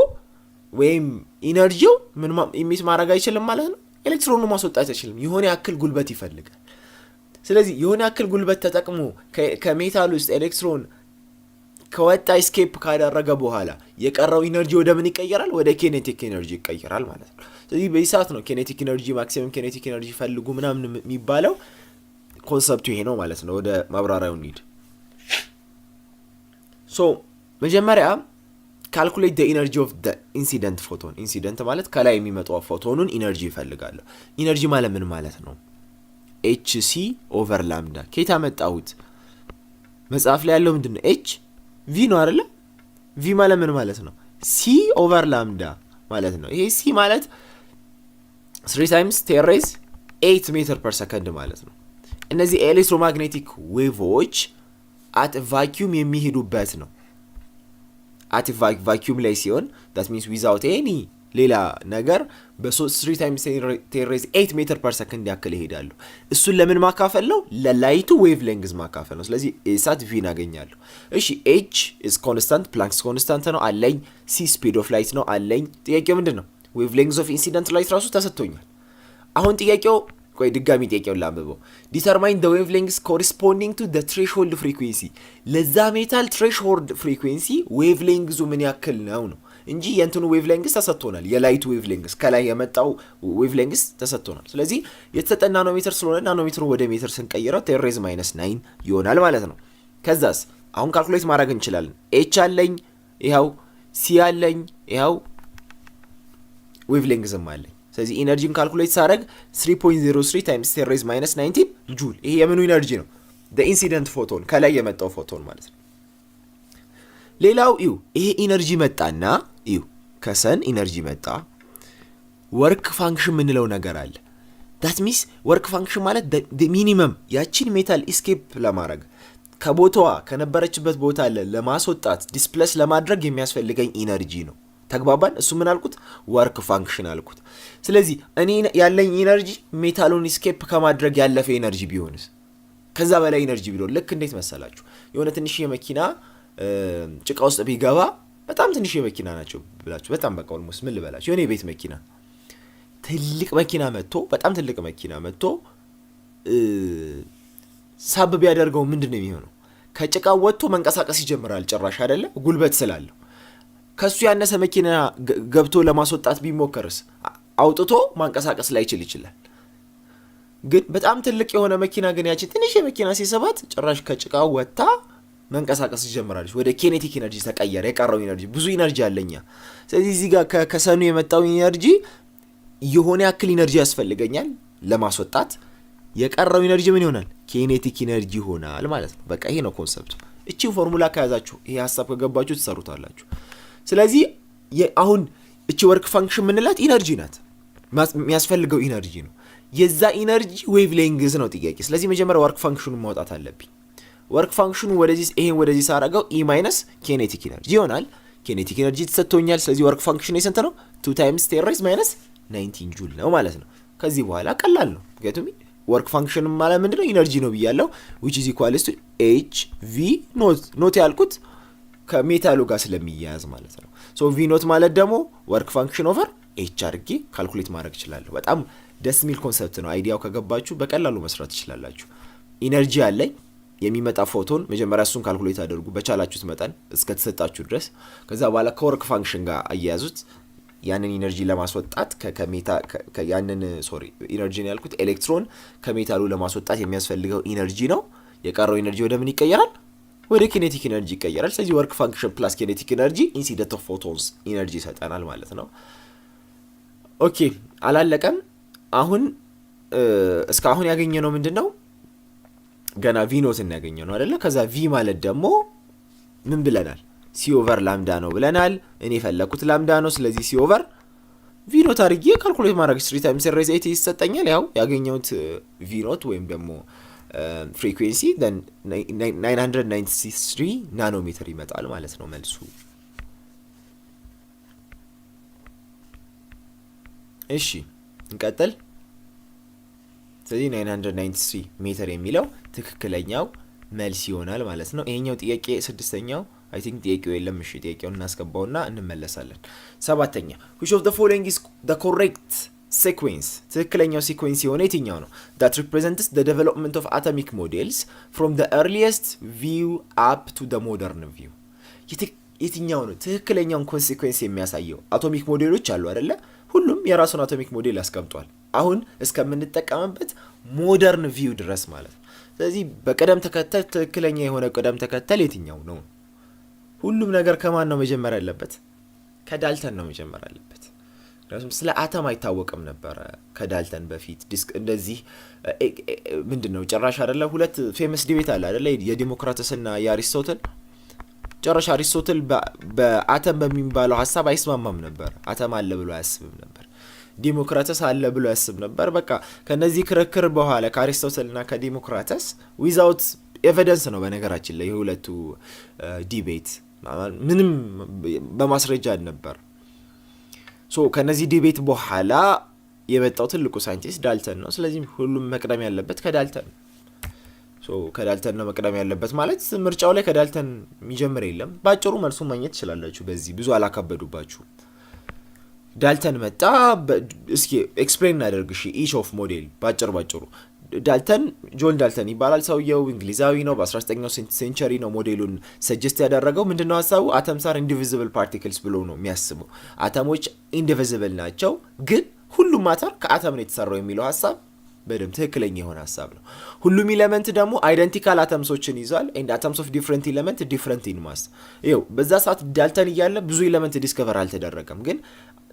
ወይም ኢነርጂው ምን ኢሚት ማድረግ አይችልም ማለት ነው። ኤሌክትሮኑ ማስወጣት አይችልም። የሆነ ያክል ጉልበት ይፈልጋል። ስለዚህ የሆነ ያክል ጉልበት ተጠቅሞ ከሜታል ውስጥ ኤሌክትሮን ከወጣ ስኬፕ ካደረገ በኋላ የቀረው ኢነርጂ ወደ ምን ይቀየራል? ወደ ኬኔቲክ ኢነርጂ ይቀየራል ማለት ነው። ስለዚህ በዚህ ሰዓት ነው ኬኔቲክ ኢነርጂ ማክሲመም ኬኔቲክ ኢነርጂ ፈልጉ ምናምን የሚባለው። ኮንሰፕቱ ይሄ ነው ማለት ነው። ወደ ማብራሪያው እንሂድ። መጀመሪያ ካልኩሌት the energy of the incident photon. ኢንሲደንት ማለት ከላይ የሚመጣው ፎቶኑን ኢነርጂ ይፈልጋለሁ። ኢነርጂ ማለት ምን ማለት ነው? hc over lambda። ከየት አመጣሁት? መጽሐፍ ላይ ያለው ምንድነው? h v ነው አይደለ? v ማለት ምን ማለት ነው? c over lambda ማለት ነው። ይሄ c ማለት 3 times 10 raised 8 meter per second ማለት ነው። እነዚህ ኤሌክትሮማግኔቲክ ዌቮች አት ቫኪዩም የሚሄዱበት ነው። አት ቫኪዩም ላይ ሲሆን that means without any ሌላ ነገር በ3 times 10 raised 8 meter per second ያክል ይሄዳሉ። እሱን ለምን ማካፈል ነው? ለላይቱ ዌቭ ሌንግዝ ማካፈል ነው። ስለዚህ እሳት v እናገኛለሁ። እሺ h is constant Planck's constant ነው አለኝ። c speed of light ነው አለኝ። ጥያቄው ምንድነው? ዌቭ ሌንግዝ of incident light ራሱ ተሰጥቶኛል። አሁን ጥያቄው ቆይ ድጋሚ ጥያቄውን ላንብበው። ዲተርማይን the wavelengths corresponding to the threshold frequency ለዛ ሜታል threshold frequency ዌቭሌንግዙ ምን ያክል ነው እንጂ የእንትኑ ዌቭሌንግስ ተሰጥቶናል። የላይቱ ዌቭሌንግስ ከላይ የመጣው ዌቭሌንግስ ተሰጥቶናል። ስለዚህ የተሰጠን ናኖሜትር ስለሆነ ናኖሜትሩን ወደ ሜትር ስንቀይረው 10⁻⁹ ይሆናል ማለት ነው። ከዛስ አሁን ካልኩሌት ማድረግ እንችላለን። ኤች አለኝ፣ ይኸው ሲ አለኝ፣ ይኸው ዌቭሌንግዝም አለኝ። ስለዚህ ኢነርጂን ካልኩሌት ሳደርግ 3.03 ታይምስ 10⁻⁹ ጁል። ይሄ የምኑ ኢነርጂ ነው? ኢንሲደንት ፎቶን ከላይ የመጣው ፎቶን ማለት ነው። ሌላው ይሄ ኢነርጂ መጣና ከሰን ኢነርጂ መጣ። ወርክ ፋንክሽን የምንለው ነገር አለ። ዳት ሚንስ ወርክ ፋንክሽን ማለት ሚኒመም ያቺን ሜታል ኢስኬፕ ለማድረግ ከቦታዋ ከነበረችበት ቦታ ለማስወጣት ዲስፕሌስ ለማድረግ የሚያስፈልገኝ ኢነርጂ ነው። ተግባባን? እሱ ምን አልኩት? ወርክ ፋንክሽን አልኩት። ስለዚህ እኔ ያለኝ ኢነርጂ ሜታሉን ኢስኬፕ ከማድረግ ያለፈ ኢነርጂ ቢሆንስ? ከዛ በላይ ኢነርጂ ቢሆን ልክ እንዴት መሰላችሁ? የሆነ ትንሽ የመኪና ጭቃ ውስጥ ቢገባ በጣም ትንሽ የመኪና ናቸው ብላችሁ በጣም በቃ ኦልሞስት ምን ልበላችሁ የሆነ የቤት መኪና ትልቅ መኪና መጥቶ በጣም ትልቅ መኪና መጥቶ ሳብ ቢያደርገው ምንድነው የሚሆነው? ከጭቃው ወጥቶ መንቀሳቀስ ይጀምራል። ጭራሽ አይደለ ጉልበት ስላለው። ከሱ ያነሰ መኪና ገብቶ ለማስወጣት ቢሞከርስ አውጥቶ ማንቀሳቀስ ላይችል ይችላል። ግን በጣም ትልቅ የሆነ መኪና ግን ያቺ ትንሽ የመኪና ሲሰባት ጭራሽ ከጭቃው ወጥታ መንቀሳቀስ ይጀምራል። ወደ ኬኔቲክ ኢነርጂ ተቀየረ። የቀረው ኢነርጂ ብዙ ኢነርጂ አለኛ። ስለዚህ እዚህ ጋር ከሰኑ የመጣው ኢነርጂ የሆነ ያክል ኢነርጂ ያስፈልገኛል ለማስወጣት። የቀረው ኢነርጂ ምን ይሆናል? ኬኔቲክ ኢነርጂ ይሆናል ማለት ነው። በቃ ይሄ ነው ኮንሰፕቱ። እቺን ፎርሙላ ከያዛችሁ ይሄ ሐሳብ ከገባችሁ ትሰሩታላችሁ። ስለዚህ አሁን እቺ ወርክ ፋንክሽን ምንላት ኢነርጂ ናት። የሚያስፈልገው ኢነርጂ ነው። የዛ ኢነርጂ ዌቭ ሌንግዝ ነው ጥያቄ። ስለዚህ መጀመሪያ ወርክ ፋንክሽኑን ማውጣት አለብኝ። ወርክ ፋንክሽኑ ይሄን ወደዚህ ሳረገው E ማይነስ ኬኔቲክ ኢነርጂ ይሆናል። ኬኔቲክ ኢነርጂ ተሰጥቶኛል። ስለዚህ ወርክ ፋንክሽኑ የስንት ነው? 2 ታይምስ 10⁻⁹ ጁል ነው ማለት ነው። ከዚህ በኋላ ቀላል ነው። ምክንያቱም ወርክ ፋንክሽን ማለት ምንድነው? ኢነርጂ ነው ብያለሁ። which is equal to HV ኖት ያልኩት ከሜታሉ ጋር ስለሚያያዝ ማለት ነው። ሶ V ኖት ማለት ደግሞ ወርክ ፋንክሽን ኦቨር H አድርጌ ካልኩሌት ማድረግ እችላለሁ። በጣም ደስ የሚል ኮንሰፕት ነው። አይዲያው ከገባችሁ በቀላሉ መስራት ትችላላችሁ። ኢነርጂ አለኝ የሚመጣ ፎቶን መጀመሪያ እሱን ካልኩሌት አድርጉ በቻላችሁት መጠን እስከተሰጣችሁ ድረስ። ከዛ በኋላ ከወርክ ፋንክሽን ጋር አያያዙት። ያንን ኢነርጂ ለማስወጣት ኢነርጂ ነው ያልኩት ኤሌክትሮን ከሜታሉ ለማስወጣት የሚያስፈልገው ኢነርጂ ነው። የቀረው ኢነርጂ ወደ ምን ይቀየራል? ወደ ኪኔቲክ ኢነርጂ ይቀየራል። ስለዚህ ወርክ ፋንክሽን ፕላስ ኪኔቲክ ኢነርጂ ኢንሲደንት ኦፍ ፎቶንስ ኢነርጂ ይሰጠናል ማለት ነው። ኦኬ አላለቀም። አሁን እስካሁን ያገኘነው ምንድነው? ገና ቪ ኖትን ያገኘነው አይደለ? ከዛ ቪ ማለት ደግሞ ምን ብለናል? ሲ ኦቨር ላምዳ ነው ብለናል። እኔ ፈለኩት ላምዳ ነው። ስለዚህ ሲ ኦቨር ቪ ኖት አድርጌ ካልኩሌት ማድረግ 3 ታይምስ 10⁻⁸ ይሰጠኛል። ያው ያገኘሁት ቪ ኖት ወይም ደግሞ ፍሪኩዌንሲ 993 ናኖሜትር ይመጣል ማለት ነው መልሱ። እሺ እንቀጥል። ስለዚህ 993 ሜትር የሚለው ትክክለኛው መልስ ይሆናል ማለት ነው። ይሄኛው ጥያቄ ስድስተኛው አይ ቲንክ ጥያቄው የለም። እሺ ጥያቄውን እናስገባውና እንመለሳለን። ሰባተኛ which of the following is the correct sequence ትክክለኛው ሲኩዌንስ የሆነ የትኛው ነው? that represents the development of atomic models from the earliest view up to the modern view የትኛው ነው ትክክለኛውን ኮንሲኩዌንስ የሚያሳየው? አቶሚክ ሞዴሎች አሉ አይደለ? ሁሉም የራሱን አቶሚክ ሞዴል ያስቀምጧል። አሁን እስከምንጠቀምበት ሞደርን ቪው ድረስ ማለት ነው። ስለዚህ በቅደም ተከተል ትክክለኛ የሆነ ቅደም ተከተል የትኛው ነው? ሁሉም ነገር ከማን ነው መጀመር ያለበት? ከዳልተን ነው መጀመር ያለበት። ምክንያቱም ስለ አተም አይታወቅም ነበረ ከዳልተን በፊት። ዲስክ እንደዚህ ምንድነው ጭራሽ አይደለ? ሁለት ፌመስ ዲቤት አለ አይደለ? የዲሞክራተስ እና የአሪስቶትል። ጭራሽ አሪስቶትል በአተም በሚባለው ሐሳብ አይስማማም ነበር። አተም አለ ብሎ አያስብም ነበር። ዲሞክራተስ አለ ብሎ ያስብ ነበር። በቃ ከነዚህ ክርክር በኋላ ከአሪስቶትል እና ከዲሞክራተስ ዊዛውት ኤቪደንስ ነው በነገራችን ላይ የሁለቱ ዲቤት ምንም በማስረጃ ነበር። ሶ ከነዚህ ዲቤት በኋላ የመጣው ትልቁ ሳይንቲስት ዳልተን ነው። ስለዚህ ሁሉም መቅደም ያለበት ከዳልተን ነው። ሶ ከዳልተን ነው መቅደም ያለበት ማለት ምርጫው ላይ ከዳልተን የሚጀምር የለም። ባጭሩ መልሱ ማግኘት ትችላላችሁ። በዚህ ብዙ አላካበዱባችሁ። ዳልተን መጣ። እስኪ ኤክስፕሌን እናደርግ እሺ ኢች ኦፍ ሞዴል ባጭሩ። ዳልተን ጆን ዳልተን ይባላል ሰውየው፣ እንግሊዛዊ ነው። በ19ኛው ሴንቸሪ ነው ሞዴሉን ሰጀስት ያደረገው። ምንድነው ሀሳቡ? አተምስ አር ኢንዲቪዚብል ፓርቲክልስ ብሎ ነው የሚያስበው። አተሞች ኢንዲቪዚብል ናቸው፣ ግን ሁሉም ማተር ከአተም ነው የተሰራው የሚለው ሀሳብ በደንብ ትክክለኛ የሆነ ሀሳብ ነው። ሁሉም ኢለመንት ደግሞ አይደንቲካል አተምሶችን ይዟል። ኤንድ አተምስ ኦፍ ዲፍረንት ኢለመንት ዲፍረንት ኢን ማስ። ይኸው በዛ ሰዓት ዳልተን እያለ ብዙ ኢለመንት ዲስከቨር አልተደረገም፣ ግን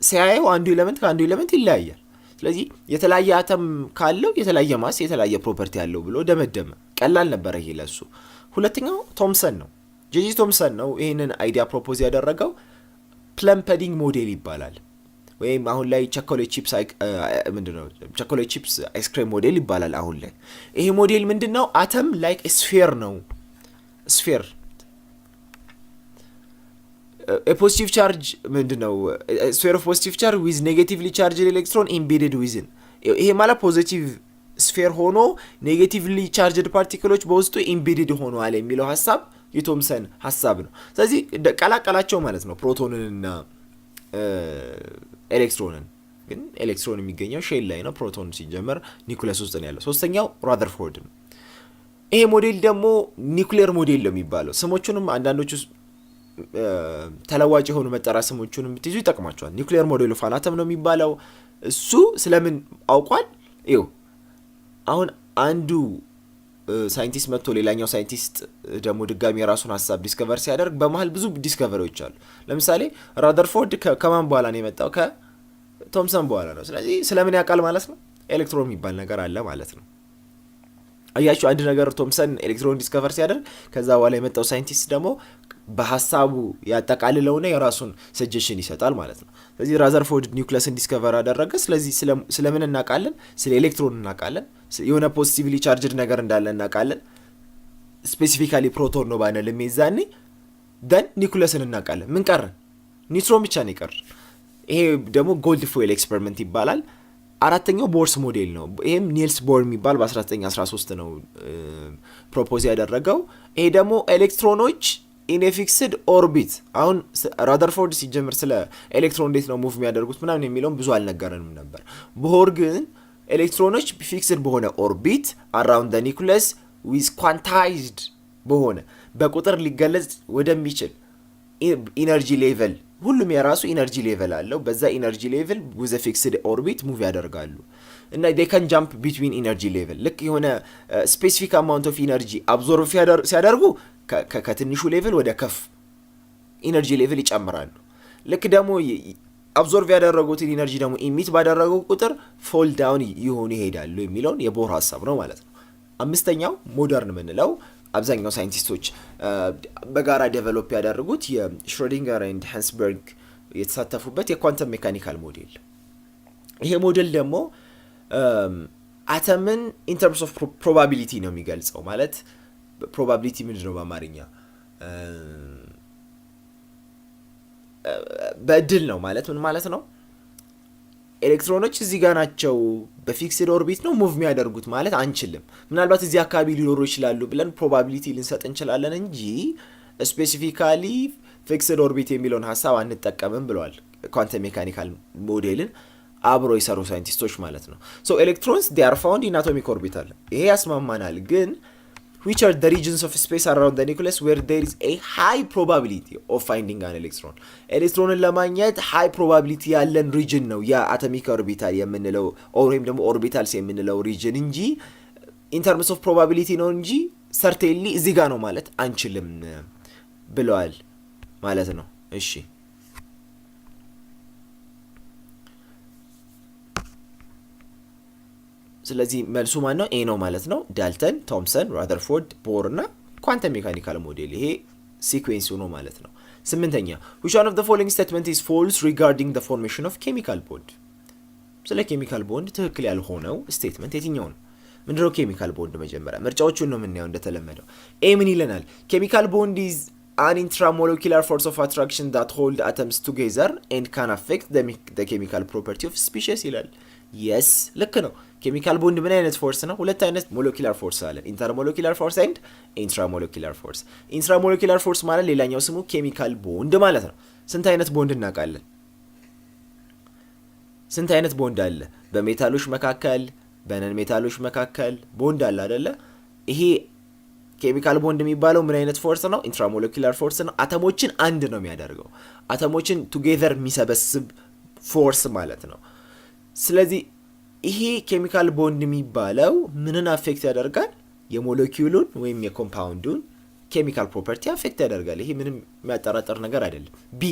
ሲያየው አንዱ ኢለመንት ከአንዱ ኢለመንት ይለያያል። ስለዚህ የተለያየ አተም ካለው የተለያየ ማስ የተለያየ ፕሮፐርቲ ያለው ብሎ ደመደመ። ቀላል ነበረ ይሄ ለሱ። ሁለተኛው ቶምሰን ነው፣ ጄጂ ቶምሰን ነው ይህንን አይዲያ ፕሮፖዝ ያደረገው። ፕለም ፐዲንግ ሞዴል ይባላል፣ ወይም አሁን ላይ ቸኮሌት ቺፕስ አይስክሬም ሞዴል ይባላል አሁን ላይ። ይሄ ሞዴል ምንድነው? አተም ላይክ ስፌር ነው። ስፌር ፖዚቲቭ ቻርጅ ምንድነው? ስፌር ኦፍ ፖዚቲቭ ቻርጅ ዊዝ ኔጌቲቭሊ ቻርጅድ ኤሌክትሮን ኢምቤድድ ዊዝን። ይሄ ማለት ፖዚቲቭ ስፌር ሆኖ ኔጌቲቭሊ ቻርጅድ ፓርቲክሎች በውስጡ ኢምቤድድ ሆነዋል የሚለው ሀሳብ የቶምሰን ሀሳብ ነው። ስለዚህ ቀላቀላቸው ማለት ነው ፕሮቶንንና ኤሌክትሮንን። ግን ኤሌክትሮን የሚገኘው ሼል ላይ ነው። ፕሮቶን ሲጀመር ኒኩለስ ውስጥ ነው ያለው። ሶስተኛው ራዘርፎርድ ነው። ይሄ ሞዴል ደግሞ ኒኩሌር ሞዴል ነው የሚባለው። ስሞቹንም አንዳንዶቹ ተለዋጭ የሆኑ መጠሪያ ስሞቹንም ብትይዙ ይጠቅማቸዋል። ኒኩሌር ሞዴል ኦፍ አን አተም ነው የሚባለው። እሱ ስለምን አውቋል? ይኸው አሁን አንዱ ሳይንቲስት መጥቶ ሌላኛው ሳይንቲስት ደግሞ ድጋሚ የራሱን ሀሳብ ዲስከቨር ሲያደርግ በመሀል ብዙ ዲስከቨሪዎች አሉ። ለምሳሌ ራዘርፎርድ ከማን በኋላ ነው የመጣው? ከቶምሰን በኋላ ነው። ስለዚህ ስለምን ያውቃል ማለት ነው? ኤሌክትሮን የሚባል ነገር አለ ማለት ነው። አያችሁ፣ አንድ ነገር ቶምሰን ኤሌክትሮን ዲስከቨር ሲያደርግ ከዛ በኋላ የመጣው ሳይንቲስት ደግሞ በሀሳቡ ያጠቃልለውና የራሱን ሰጀሽን ይሰጣል ማለት ነው። ስለዚህ ራዘርፎርድ ኒውክለስን ዲስከቨር አደረገ። ስለዚህ ስለምን እናውቃለን? ስለ ኤሌክትሮን እናውቃለን። የሆነ ፖዚቲቭሊ ቻርጅድ ነገር እንዳለ እናውቃለን። ስፔሲፊካሊ ፕሮቶን ነው ባነል የሚዛኔ ደን ኒውክለስን እናውቃለን። ምን ቀረ? ኒውትሮን ብቻ ነው የቀረ። ይሄ ደግሞ ጎልድ ፎይል ኤክስፐሪመንት ይባላል። አራተኛው ቦርስ ሞዴል ነው። ይሄም ኒልስ ቦር የሚባል በ1913 ነው ፕሮፖዝ ያደረገው። ይሄ ደግሞ ኤሌክትሮኖች ኢን ፊክስድ ኦርቢት። አሁን ራዘርፎርድ ሲጀምር ስለ ኤሌክትሮን እንዴት ነው ሙቭ የሚያደርጉት ምናምን የሚለውን ብዙ አልነገረንም ነበር። ቦር ግን ኤሌክትሮኖች ፊክስድ በሆነ ኦርቢት አራውንድ ዘ ኒውክለስ ዊዝ ኳንታይዝድ በሆነ በቁጥር ሊገለጽ ወደሚችል ኢነርጂ ሌቨል፣ ሁሉም የራሱ ኢነርጂ ሌቨል አለው። በዛ ኢነርጂ ሌቨል ዊዝ ፊክስድ ኦርቢት ሙቭ ያደርጋሉ እና they can jump between ኢነርጂ ሌቨል። ልክ የሆነ ስፔሲፊክ አማውንት ኦፍ ኢነርጂ አብዞርቭ ሲያደርጉ ከትንሹ ሌቭል ወደ ከፍ ኢነርጂ ሌቭል ይጨምራሉ። ልክ ደግሞ አብዞርቭ ያደረጉትን ኢነርጂ ደግሞ ኢሚት ባደረገው ቁጥር ፎል ዳውን ይሆኑ ይሄዳሉ የሚለውን የቦር ሀሳብ ነው ማለት ነው። አምስተኛው ሞደርን የምንለው አብዛኛው ሳይንቲስቶች በጋራ ዴቨሎፕ ያደረጉት የሽሮዲንገር ኤንድ ሃንስበርግ የተሳተፉበት የኳንተም ሜካኒካል ሞዴል። ይሄ ሞዴል ደግሞ አተምን ኢን ተርምስ ኦፍ ፕሮባቢሊቲ ነው የሚገልጸው። ማለት ፕሮባቢሊቲ ምንድን ነው በአማርኛ? በእድል ነው ማለት ምን ማለት ነው? ኤሌክትሮኖች እዚህ ጋር ናቸው በፊክስድ ኦርቢት ነው ሙቭ የሚያደርጉት ማለት አንችልም። ምናልባት እዚህ አካባቢ ሊኖሩ ይችላሉ ብለን ፕሮባቢሊቲ ልንሰጥ እንችላለን እንጂ ስፔሲፊካሊ ፊክስድ ኦርቢት የሚለውን ሀሳብ አንጠቀምም ብለዋል ኳንተም ሜካኒካል ሞዴልን አብሮ የሰሩ ሳይንቲስቶች ማለት ነው። ሶ ኤሌክትሮንስ they are found in atomic orbital። ይሄ ያስማማናል። ግን which are the regions of space around the nucleus where there is a high probability of finding an electron? ኤሌክትሮንን ለማግኘት ሃይ ፕሮባቢሊቲ ያለን ሪጅን ነው ያ አቶሚክ ኦርቢታል የምንለው ወይም ደግሞ ኦርቢታልስ የምንለው ሪጅን እንጂ ኢን ተርምስ ኦፍ ፕሮባቢሊቲ ነው እንጂ ሰርቴንሊ እዚህ ጋር ነው ማለት አንችልም ብለዋል ማለት ነው። እሺ ስለዚህ መልሱ ማን ነው? ኤ ነው ማለት ነው። ዳልተን፣ ቶምሰን፣ ራዘርፎርድ፣ ቦር እና ኳንተም ሜካኒካል ሞዴል ይሄ ሲኩዌንስ ነው ማለት ነው። ስምንተኛ which one of the following statement is false regarding the formation of chemical bond? ስለ ኬሚካል ቦንድ ትክክል ያልሆነው ስቴትመንት የትኛው ነው? ምንድነው ኬሚካል ቦንድ? መጀመሪያ ምርጫዎቹን ነው የምናየው እንደተለመደው። ኤ ምን ይለናል? ኬሚካል ቦንድ is an intramolecular force of attraction that hold atoms together and can affect the chemical property of species ይላል። yes ልክ ነው። ኬሚካል ቦንድ ምን አይነት ፎርስ ነው? ሁለት አይነት ሞለኪላር ፎርስ አለ። ኢንተርሞለኪላር ፎርስ ኤንድ ኢንትራሞለኪላር ፎርስ። ኢንትራሞለኪላር ፎርስ ማለት ሌላኛው ስሙ ኬሚካል ቦንድ ማለት ነው። ስንት አይነት ቦንድ እናውቃለን? ስንት አይነት ቦንድ አለ? በሜታሎች መካከል፣ በነን ሜታሎች መካከል ቦንድ አለ አይደለ? ይሄ ኬሚካል ቦንድ የሚባለው ምን አይነት ፎርስ ነው? ኢንትራሞለኪላር ፎርስ ነው። አተሞችን አንድ ነው የሚያደርገው። አተሞችን ቱጌዘር የሚሰበስብ ፎርስ ማለት ነው። ስለዚህ ይሄ ኬሚካል ቦንድ የሚባለው ምንን አፌክት ያደርጋል? የሞለኪውሉን ወይም የኮምፓውንዱን ኬሚካል ፕሮፐርቲ አፌክት ያደርጋል። ይሄ ምንም የሚያጠራጥር ነገር አይደለም። ቢ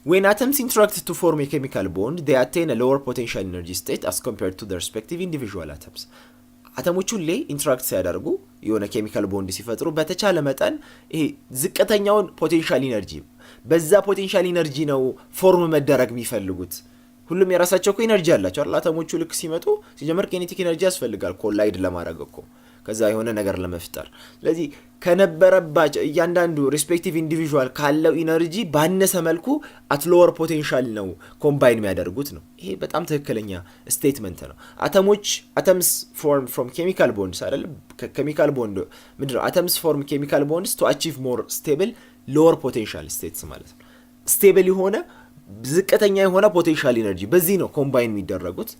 when atoms interact to form a chemical bond they attain a lower potential energy state as compared to their respective individual atoms. አተሞቹ ላይ ኢንትራክት ሲያደርጉ የሆነ ኬሚካል ቦንድ ሲፈጥሩ በተቻለ መጠን ይሄ ዝቅተኛውን ፖቴንሻል ኢነርጂ በዛ ፖቴንሻል ኢነርጂ ነው ፎርም መደረግ የሚፈልጉት። ሁሉም የራሳቸው እኮ ኢነርጂ አላቸው አይደል? አተሞቹ ልክ ሲመጡ ሲጀመር ኬኔቲክ ኢነርጂ ያስፈልጋል ኮላይድ ለማድረግ እኮ ከዛ የሆነ ነገር ለመፍጠር። ስለዚህ ከነበረባቸው እያንዳንዱ ሪስፔክቲቭ ኢንዲቪዥዋል ካለው ኢነርጂ ባነሰ መልኩ አት ሎወር ፖቴንሻል ነው ኮምባይን የሚያደርጉት ነው። ይሄ በጣም ትክክለኛ ስቴትመንት ነው። አተምስ ፎርም ፍሮም ኬሚካል ቦንድስ አይደል? ከኬሚካል ቦንድ ምንድነው? አተምስ ፎርም ኬሚካል ቦንድስ ቱ አቺቭ ሞር ስቴብል ሎወር ፖቴንሻል ስቴትስ ማለት ነው። ስቴብል የሆነ ዝቅተኛ የሆነ ፖቴንሻል ኢነርጂ በዚህ ነው ኮምባይን የሚደረጉት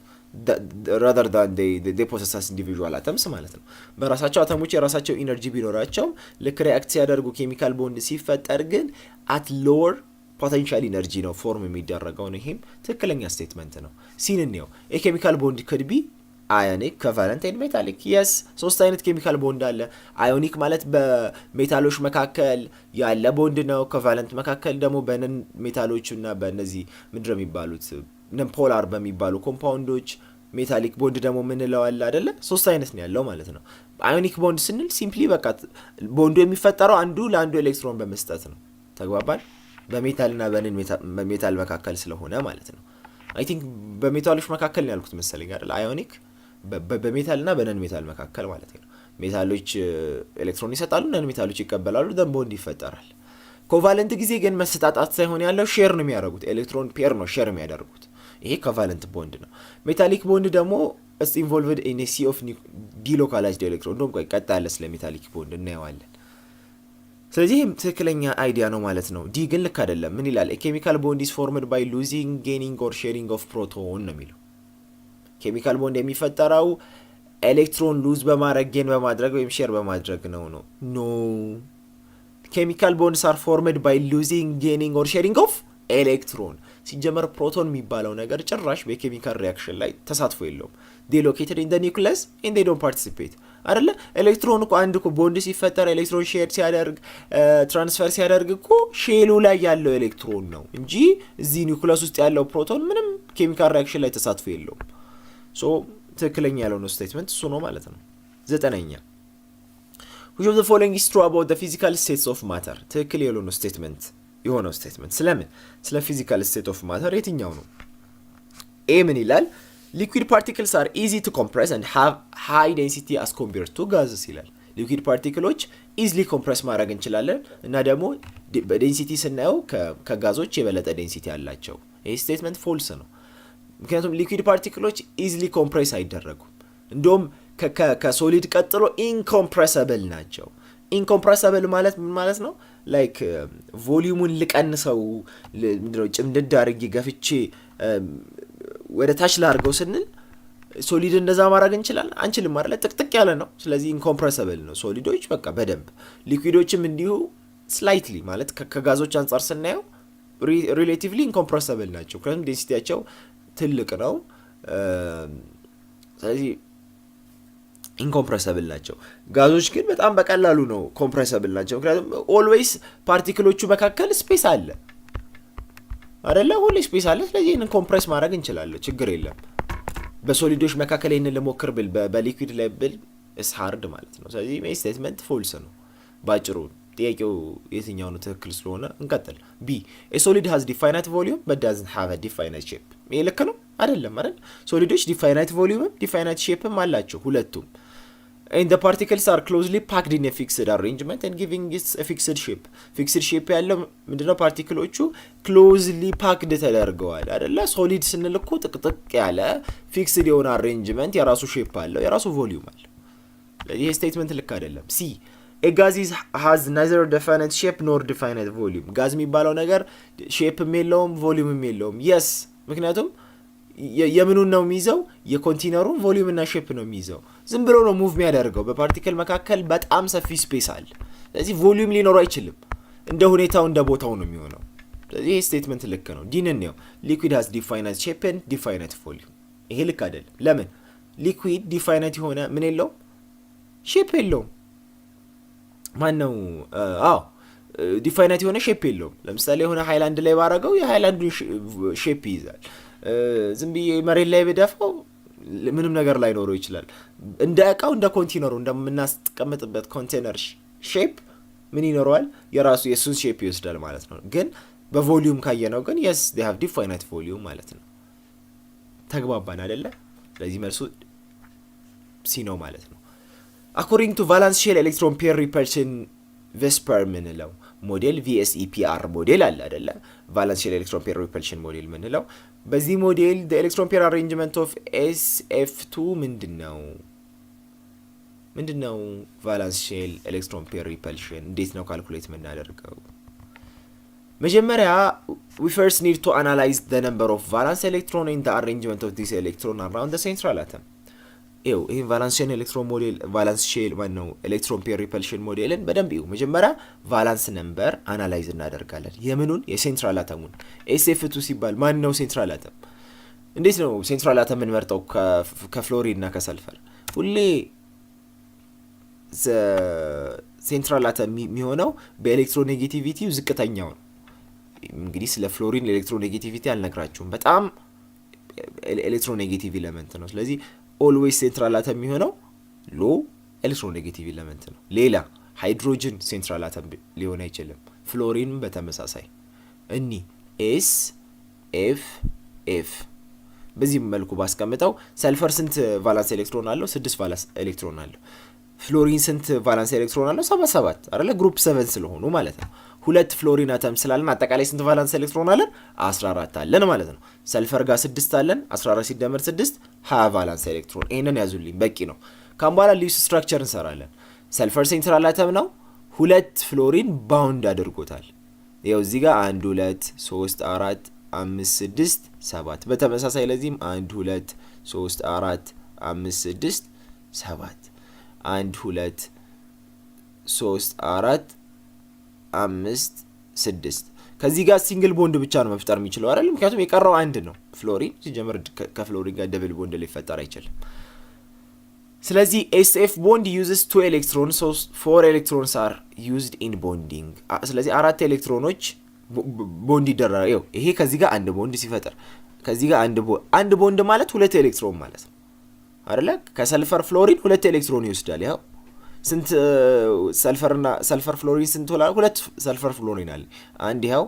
rather than they possess as individual atoms ማለት ነው። በራሳቸው አተሞች የራሳቸው ኢነርጂ ቢኖራቸውም ልክ ሪአክት ሲያደርጉ ኬሚካል ቦንድ ሲፈጠር ግን at lower potential energy ነው ፎርም የሚደረገው ነው። ይሄም ትክክለኛ ስቴትመንት ነው። ሲንኔው የኬሚካል ቦንድ could be ionic, covalent and metallic. yes ሶስት አይነት ኬሚካል ቦንድ አለ። አዮኒክ ማለት በሜታሎች መካከል ያለ ቦንድ ነው። ኮቫለንት መካከል ደግሞ በነን ሜታሎች እና በእነዚህ ምንድነው የሚባሉት ነን ፖላር በሚባሉ ኮምፓውንዶች። ሜታሊክ ቦንድ ደግሞ ምንለው አለ አይደለ? ሶስት አይነት ነው ያለው ማለት ነው። አዮኒክ ቦንድ ስንል ሲምፕሊ በቃ ቦንዱ የሚፈጠረው አንዱ ለአንዱ ኤሌክትሮን በመስጠት ነው። ተግባባል? በሜታልና በነን ሜታል መካከል ስለሆነ ማለት ነው። አይ ቲንክ በሜታሎች መካከል ነው ያልኩት መሰለኝ አይደል? አዮኒክ በሜታልና በነን ሜታል መካከል ማለት ነው። ሜታሎች ኤሌክትሮን ይሰጣሉ፣ ነን ሜታሎች ይቀበላሉ፣ ደን ቦንድ ይፈጠራል። ኮቫለንት ጊዜ ግን መሰጣጣት ሳይሆን ያለው ሼር ነው የሚያደርጉት። ኤሌክትሮን ፔር ነው ሼር የሚያደርጉት። ይሄ ኮቫለንት ቦንድ ነው። ሜታሊክ ቦንድ ደግሞ is involved in a sea of delocalized electron። እንደውም ቆይ ቀጣ ያለ ስለ ሜታሊክ ቦንድ እናየዋለን። ስለዚህ ትክክለኛ አይዲያ ነው ማለት ነው። ዲ ግን ልክ አይደለም። ምን ይላል? a chemical bond is formed by losing, gaining or sharing of proton ነው የሚለው። ኬሚካል ቦንድ የሚፈጠረው ኤሌክትሮን ሉዝ በማድረግ ጌን በማድረግ ወይም ሼር በማድረግ ነው። ኖ ኬሚካል ቦንድስ አር ፎርምድ ባይ ሉዚንግ ጌኒንግ ኦር ሼሪንግ ኦፍ ኤሌክትሮን። ሲጀመር ፕሮቶን የሚባለው ነገር ጭራሽ በኬሚካል ሪያክሽን ላይ ተሳትፎ የለውም። ዴ ሎኬትድ ኢን ዘ ኒውክለስ ኤንድ ዴ ዶንት ፓርቲሲፔት አይደለ? ኤሌክትሮን እኮ አንድ እኮ ቦንድ ሲፈጠር ኤሌክትሮን ሼር ሲያደርግ ትራንስፈር ሲያደርግ እኮ ሼሉ ላይ ያለው ኤሌክትሮን ነው እንጂ እዚህ ኒውክለስ ውስጥ ያለው ፕሮቶን ምንም ኬሚካል ሪያክሽን ላይ ተሳትፎ የለውም። ሶ ትክክለኛ ያልሆነው ስቴትመንት እሱ ነው ማለት ነው። 9ኛ which of the following is true about the physical states of matter? ትክክል ያልሆነው ስቴትመንት የሆነው ስቴትመንት ስለምን? ስለ ፊዚካል ስቴት ኦፍ ማተር የትኛው ነው? ኤ ምን ይላል? liquid particles are easy to compress and have high density as compared to gases ይላል። ሊኩዊድ ፓርቲክሎች ኢዝሊ ኮምፕረስ ማድረግ እንችላለን እና ደግሞ በዴንሲቲ ስናየው ከጋዞች የበለጠ ዴንሲቲ አላቸው። ይህ ስቴትመንት ፎልስ ነው። ምክንያቱም ሊኩዊድ ፓርቲክሎች ኢዝሊ ኮምፕሬስ አይደረጉም። እንደውም ከሶሊድ ቀጥሎ ኢንኮምፕረሰብል ናቸው። ኢንኮምፕረሰብል ማለት ምን ማለት ነው? ላይክ ቮሊዩሙን ልቀንሰው ምንድነው ጭምድድ አድርጌ ገፍቼ ወደ ታች ላድርገው ስንል ሶሊድ እንደዛ ማድረግ እንችላለን? አንችልም አይደል? ጥቅጥቅ ያለ ነው። ስለዚህ ኢንኮምፕረሰብል ነው ሶሊዶች በቃ በደንብ። ሊኩዊዶችም እንዲሁ ስላይትሊ ማለት ከጋዞች አንጻር ስናየው ሪሌቲቭሊ ኢንኮምፕረሰብል ናቸው። ምክንያቱም ዴንሲቲያቸው ትልቅ ነው። ስለዚህ ኢንኮምፕረሰብል ናቸው። ጋዞች ግን በጣም በቀላሉ ነው ኮምፕረሰብል ናቸው። ምክንያቱም ኦልዌይስ ፓርቲክሎቹ መካከል ስፔስ አለ አይደለ? ሁሌ ስፔስ አለ። ስለዚህ ይህንን ኮምፕረስ ማድረግ እንችላለን፣ ችግር የለም። በሶሊዶች መካከል ይህንን ልሞክር ብል በሊኩዊድ ላይ ብል ኢስ ሃርድ ማለት ነው። ስለዚህ ሜይ ስቴትመንት ፎልስ ነው ባጭሩ። ጥያቄው የትኛው ነው ትክክል ስለሆነ እንቀጥል። ቢ a solid has definite volume but doesn't have a definite shape። ይሄ ልክ ነው አይደለም አይደል? ሶሊዶች ዲፋይናይት ቮሊዩምም ዲፋይናይት ሼፕም አላቸው ሁለቱም። and the particles are closely packed in a fixed arrangement and giving it a fixed shape። fixed shape ያለው ምንድነው? ፓርቲክሎቹ closely packed ተደርገዋል አይደለ? ሶሊድ ስንል እኮ ጥቅጥቅ ያለ ፊክስድ የሆነ አሬንጅመንት የራሱ ሼፕ አለው የራሱ ቮሊዩም አለው። ለዚህ ስቴትመንት ልክ አይደለም። ሲ a gas has neither definite shape nor definite volume። ጋዝ የሚባለው ነገር ሼፕም የለውም ቮሊዩምም የለውም። yes ምክንያቱም የምኑን ነው የሚይዘው? የኮንቴነሩን ቮሊዩም እና ሼፕ ነው የሚይዘው። ዝም ብሎ ነው ሙቭ የሚያደርገው። በፓርቲክል መካከል በጣም ሰፊ ስፔስ አለ። ስለዚህ ቮሊዩም ሊኖረው አይችልም። እንደ ሁኔታው እንደ ቦታው ነው የሚሆነው። ስለዚህ ይሄ ስቴትመንት ልክ ነው። ዲንን ነው ሊኩዊድ ሃዝ ዲፋይናይት ሼፕ ኤንድ ዲፋይናይት ቮሊዩም። ይሄ ልክ አይደለም። ለምን? ሊኩዊድ ዲፋይናይት የሆነ ምን የለውም? ሼፕ የለውም። ማን ነው? ዲፋይናይት የሆነ ሼፕ የለውም። ለምሳሌ የሆነ ሃይላንድ ላይ ባረገው የሃይላንዱን ሼፕ ይይዛል። ዝም ብዬ መሬት ላይ ብደፋው ምንም ነገር ላይኖረው ይችላል። እንደ እቃው እንደ ኮንቴነሩ እንደምናስቀምጥበት ኮንቴነር ሼፕ ምን ይኖረዋል? የራሱ የሱን ሼፕ ይወስዳል ማለት ነው። ግን በቮሊዩም ካየነው ግን የስ they have definite volume ማለት ነው። ተግባባን አይደለ? ስለዚህ መልሱ ሲ ነው ማለት ነው። according to valence shell electron pair repulsion ቬስፐር ምንለው ሞዴል VSEPR ሞዴል አለ አይደለ? ቫለንስ ሼል ኤሌክትሮን ፔር ሪፐልሽን ሞዴል ምንለው። በዚህ ሞዴል the electron pair arrangement of SF2 ምንድነው? ቫለንስ ሼል ኤሌክትሮን ፔር ሪፐልሽን እንዴት ነው ካልኩሌት የምናደርገው? መጀመሪያ we first need to analyze the number of valence electron in the arrangement of this electron around the central atom. ይሄ ቫለንስ ሼል ኤሌክትሮን ሞዴል ቫለንስ ሼል ማነው ኤሌክትሮን ፔር ሪፐልሽን ሞዴልን በደንብ ይው። መጀመሪያ ቫለንስ ነምበር አናላይዝ እናደርጋለን። የምኑን? የሴንትራል አተሙን። SF2 ሲባል ማን ነው ሴንትራል አተም? እንዴት ነው ሴንትራል አተም የምንመርጠው? ከፍሎሪን እና ከሰልፈር ሁሌ ሴንትራል አተም የሚሆነው በኤሌክትሮኔጌቲቪቲው ዝቅተኛው ነው። እንግዲህ ስለ ፍሎሪን ኤሌክትሮኔጌቲቪቲ አልነግራችሁም። በጣም ኤሌክትሮኔጌቲቭ ኤሌመንት ነው። ስለዚህ ኦልዌይስ ሴንትራል አተም የሚሆነው ሎ ኤሌክትሮኔጌቲቭ ኤሌመንት ነው። ሌላ ሃይድሮጅን ሴንትራል አተም ሊሆን አይችልም። ፍሎሪንም በተመሳሳይ እኒ ኤስ ኤፍ ኤፍ በዚህ መልኩ ባስቀምጠው ሰልፈር ስንት ቫላንስ ኤሌክትሮን አለው? 6 ቫላንስ ኤሌክትሮን አለው። ፍሎሪን ስንት ቫላንስ ኤሌክትሮን አለው? 7 አይደለ? ግሩፕ 7 ስለሆኑ ማለት ነው። 2 ፍሎሪን አተም ስላለን አጠቃላይ ስንት ቫላንስ ኤሌክትሮን አለን? 14 አለን ማለት ነው። ሰልፈር ጋር 6 አለን። 14 ሲደመር 6 20 ቫላንስ ኤሌክትሮን። ይሄንን ያዙልኝ በቂ ነው። ካም በኋላ ሊውስ ስትራክቸር እንሰራለን። ሰልፈር ሴንትራል አተም ነው። 2 ፍሎሪን ባውንድ አድርጎታል። ይኸው እዚህ ጋር 1 2 3 4 5 6 7 በተመሳሳይ ለዚህም 1 2 3 4 5 6 7 1 2 3 4 5 6 ከዚህ ጋር ሲንግል ቦንድ ብቻ ነው መፍጠር የሚችለው አይደል? ምክንያቱም የቀረው አንድ ነው። ፍሎሪን ሲጀምር ከፍሎሪን ጋር ደብል ቦንድ ሊፈጠር አይችልም። ስለዚህ SF ቦንድ uses 2 electrons, so 4 electrons are used in bonding. ስለዚህ 4 ኤሌክትሮኖች ቦንድ ይደረጋል። ይሄ ከዚህ ጋር አንድ ቦንድ ሲፈጠር ከዚህ ጋር አንድ ቦንድ ማለት 2 ኤሌክትሮን ማለት ነው አይደለ? ከሰልፈር ፍሎሪን 2 ኤሌክትሮን ይወስዳል። ያው ስንት ሰልፈር ፍሎሪን ስንት ሆላ? 2 ሰልፈር ፍሎሪን አለ። አንድ ያው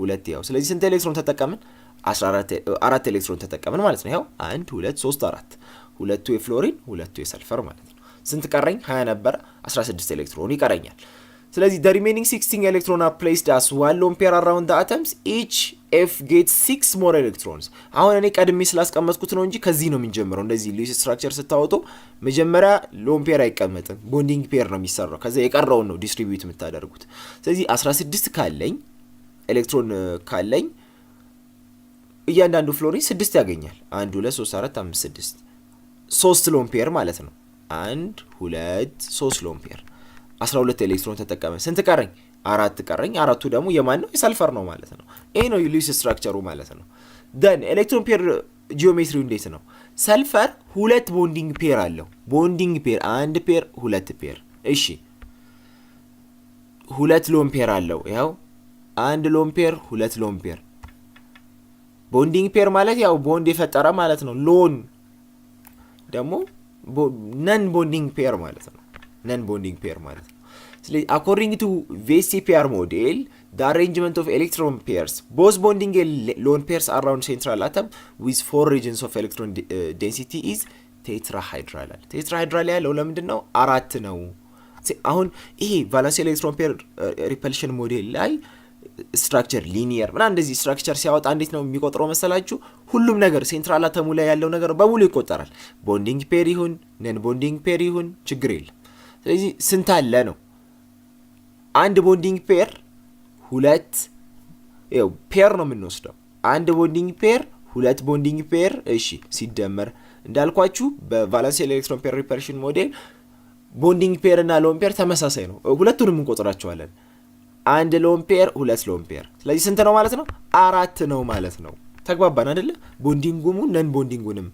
2 ያው። ስለዚህ ስንት ኤሌክትሮን ተጠቀምን? 4 ኤሌክትሮን ተጠቀምን ማለት ነው። ያው 1 2 3 4 ሁለቱ የፍሎሪን ሁለቱ የሰልፈር ማለት ነው። ስንት ቀረኝ? 20 ነበር። 16 ኤሌክትሮን ይቀረኛል። ስለዚህ the remaining 16 electrons are placed as one lone pair around the atoms. Each F gets 6 more electrons. አሁን እኔ ቀድሜ ስላስቀመጥኩት ነው እንጂ ከዚህ ነው የምንጀምረው። እንደዚህ ሉዊስ ስትራክቸር ስታወጡ መጀመሪያ ሎን ፔር አይቀመጥም፣ ቦንዲንግ ፔር ነው የሚሰራው። ከዛ የቀረውን ነው ዲስትሪቢዩት የምታደርጉት። ስለዚህ 16 ካለኝ ኤሌክትሮን ካለኝ እያንዳንዱ ፍሎሪን 6 ያገኛል። 1 2 3 4 5 6 3 ሎን ፔር ማለት ነው። 1 2 3 ሎን ፔር 12 ኤሌክትሮን ተጠቀመ። ስንት ቀረኝ? 4 ቀረኝ። 4ቱ ደግሞ የማን ነው? የሰልፈር ነው ማለት ነው። ይሄ ነው ሉዊስ ስትራክቸሩ ማለት ነው። ደን ኤሌክትሮን ፔር ጂኦሜትሪው እንዴት ነው? ሰልፈር 2 ቦንዲንግ ፔር አለው። ቦንዲንግ ፔር 1 ፔር 2 ፔር። እሺ 2 ሎን ፔር አለው። ያው 1 ሎን ፔር 2 ሎን ፔር። ቦንዲንግ ፔር ማለት ያው ቦንድ የፈጠረ ማለት ነው። ሎን ደግሞ ነን ቦንዲንግ ፔር ማለት ነው። ነን ቦንዲንግ ፔር ማለት ነው። ስለዚህ according to VSEPR model the arrangement of electron pairs both bonding a lone pairs around central atom with 4 regions of electron density is tetrahedral. tetrahedral ያለው ለምንድን ነው? 4 ነው። አሁን ይሄ ቫለንስ ኤሌክትሮን ፔር ሪፐልሽን ሞዴል ላይ ስትራክቸር ሊኒየር ምናምን እንደዚህ ስትራክቸር ሲያወጣ እንዴት ነው የሚቆጥረው መሰላችሁ? ሁሉም ነገር ሴንትራል አተሙ ላይ ያለው ነገር በሙሉ ይቆጠራል። ቦንዲንግ ፔር ይሁን ነን ቦንዲንግ ፔር ይሁን ችግር የለም። ስለዚህ ስንት አለ ነው? አንድ ቦንዲንግ ፔር 2 ፔር ነው የምንወስደው። አንድ ቦንዲንግ ፔር ሁለት ቦንዲንግ ፔር እሺ ሲደመር እንዳልኳችሁ በቫለንስ ኤሌክትሮን ፔር ሪፐልሽን ሞዴል ቦንዲንግ ፔር እና ሎን ፔር ተመሳሳይ ነው። ሁለቱንም እንቆጥራቸዋለን። አንድ ሎን ፔር ሁለት ሎን ፔር። ስለዚህ ስንት ነው ማለት ነው? 4 ነው ማለት ነው። ተግባባን አይደለ? ቦንዲንጉም ነን ቦንዲንጉንም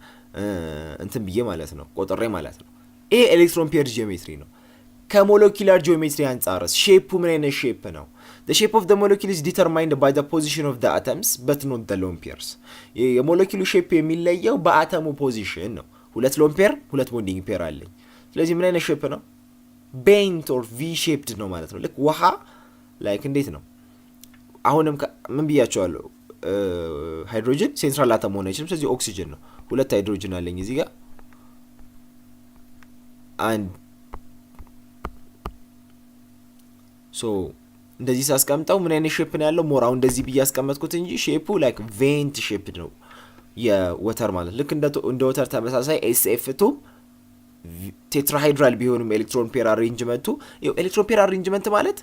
እንትን ብዬ ማለት ነው ቆጥሬ ማለት ነው። ይሄ ኤሌክትሮን ፔር ጂኦሜትሪ ነው። ከሞለኪላር ጂኦሜትሪ አንጻርስ ሼፑ ምን አይነት ሼፕ ነው? The shape of the molecule is determined by the position of the atoms but not the lone pairs. የሞለኪሉ ሼፕ የሚለየው በአተሙ ፖዚሽን ነው። ሁለት ሎን ፔር ሁለት ቦንዲንግ ፔር አለኝ። ስለዚህ ምን አይነት ሼፕ ነው? ቤንት ኦር ቪ ሼፕድ ነው ማለት ነው። ልክ ውሃ ላይክ እንዴት ነው? አሁንም ምን ብያቸዋለሁ? ሃይድሮጅን ሴንትራል አተም መሆን አይችልም። ስለዚህ ኦክሲጅን ነው። ሁለት ሃይድሮጅን አለኝ እዚህ ጋር አንድ ሶ እንደዚህ ሳስቀምጠው ምን አይነት ሼፕ ነው ያለው? ሞራው እንደዚህ ብዬ ያስቀመጥኩት እንጂ ሼፑ ላይክ ቬንት ሼፕ ነው የወተር ማለት ልክ እንደ ወተር ተመሳሳይ SF2 ቴትራሃይድራል ቢሆንም ኤሌክትሮን ፔር አሬንጅመንቱ ኤሌክትሮን ፔር አሬንጅመንት ማለት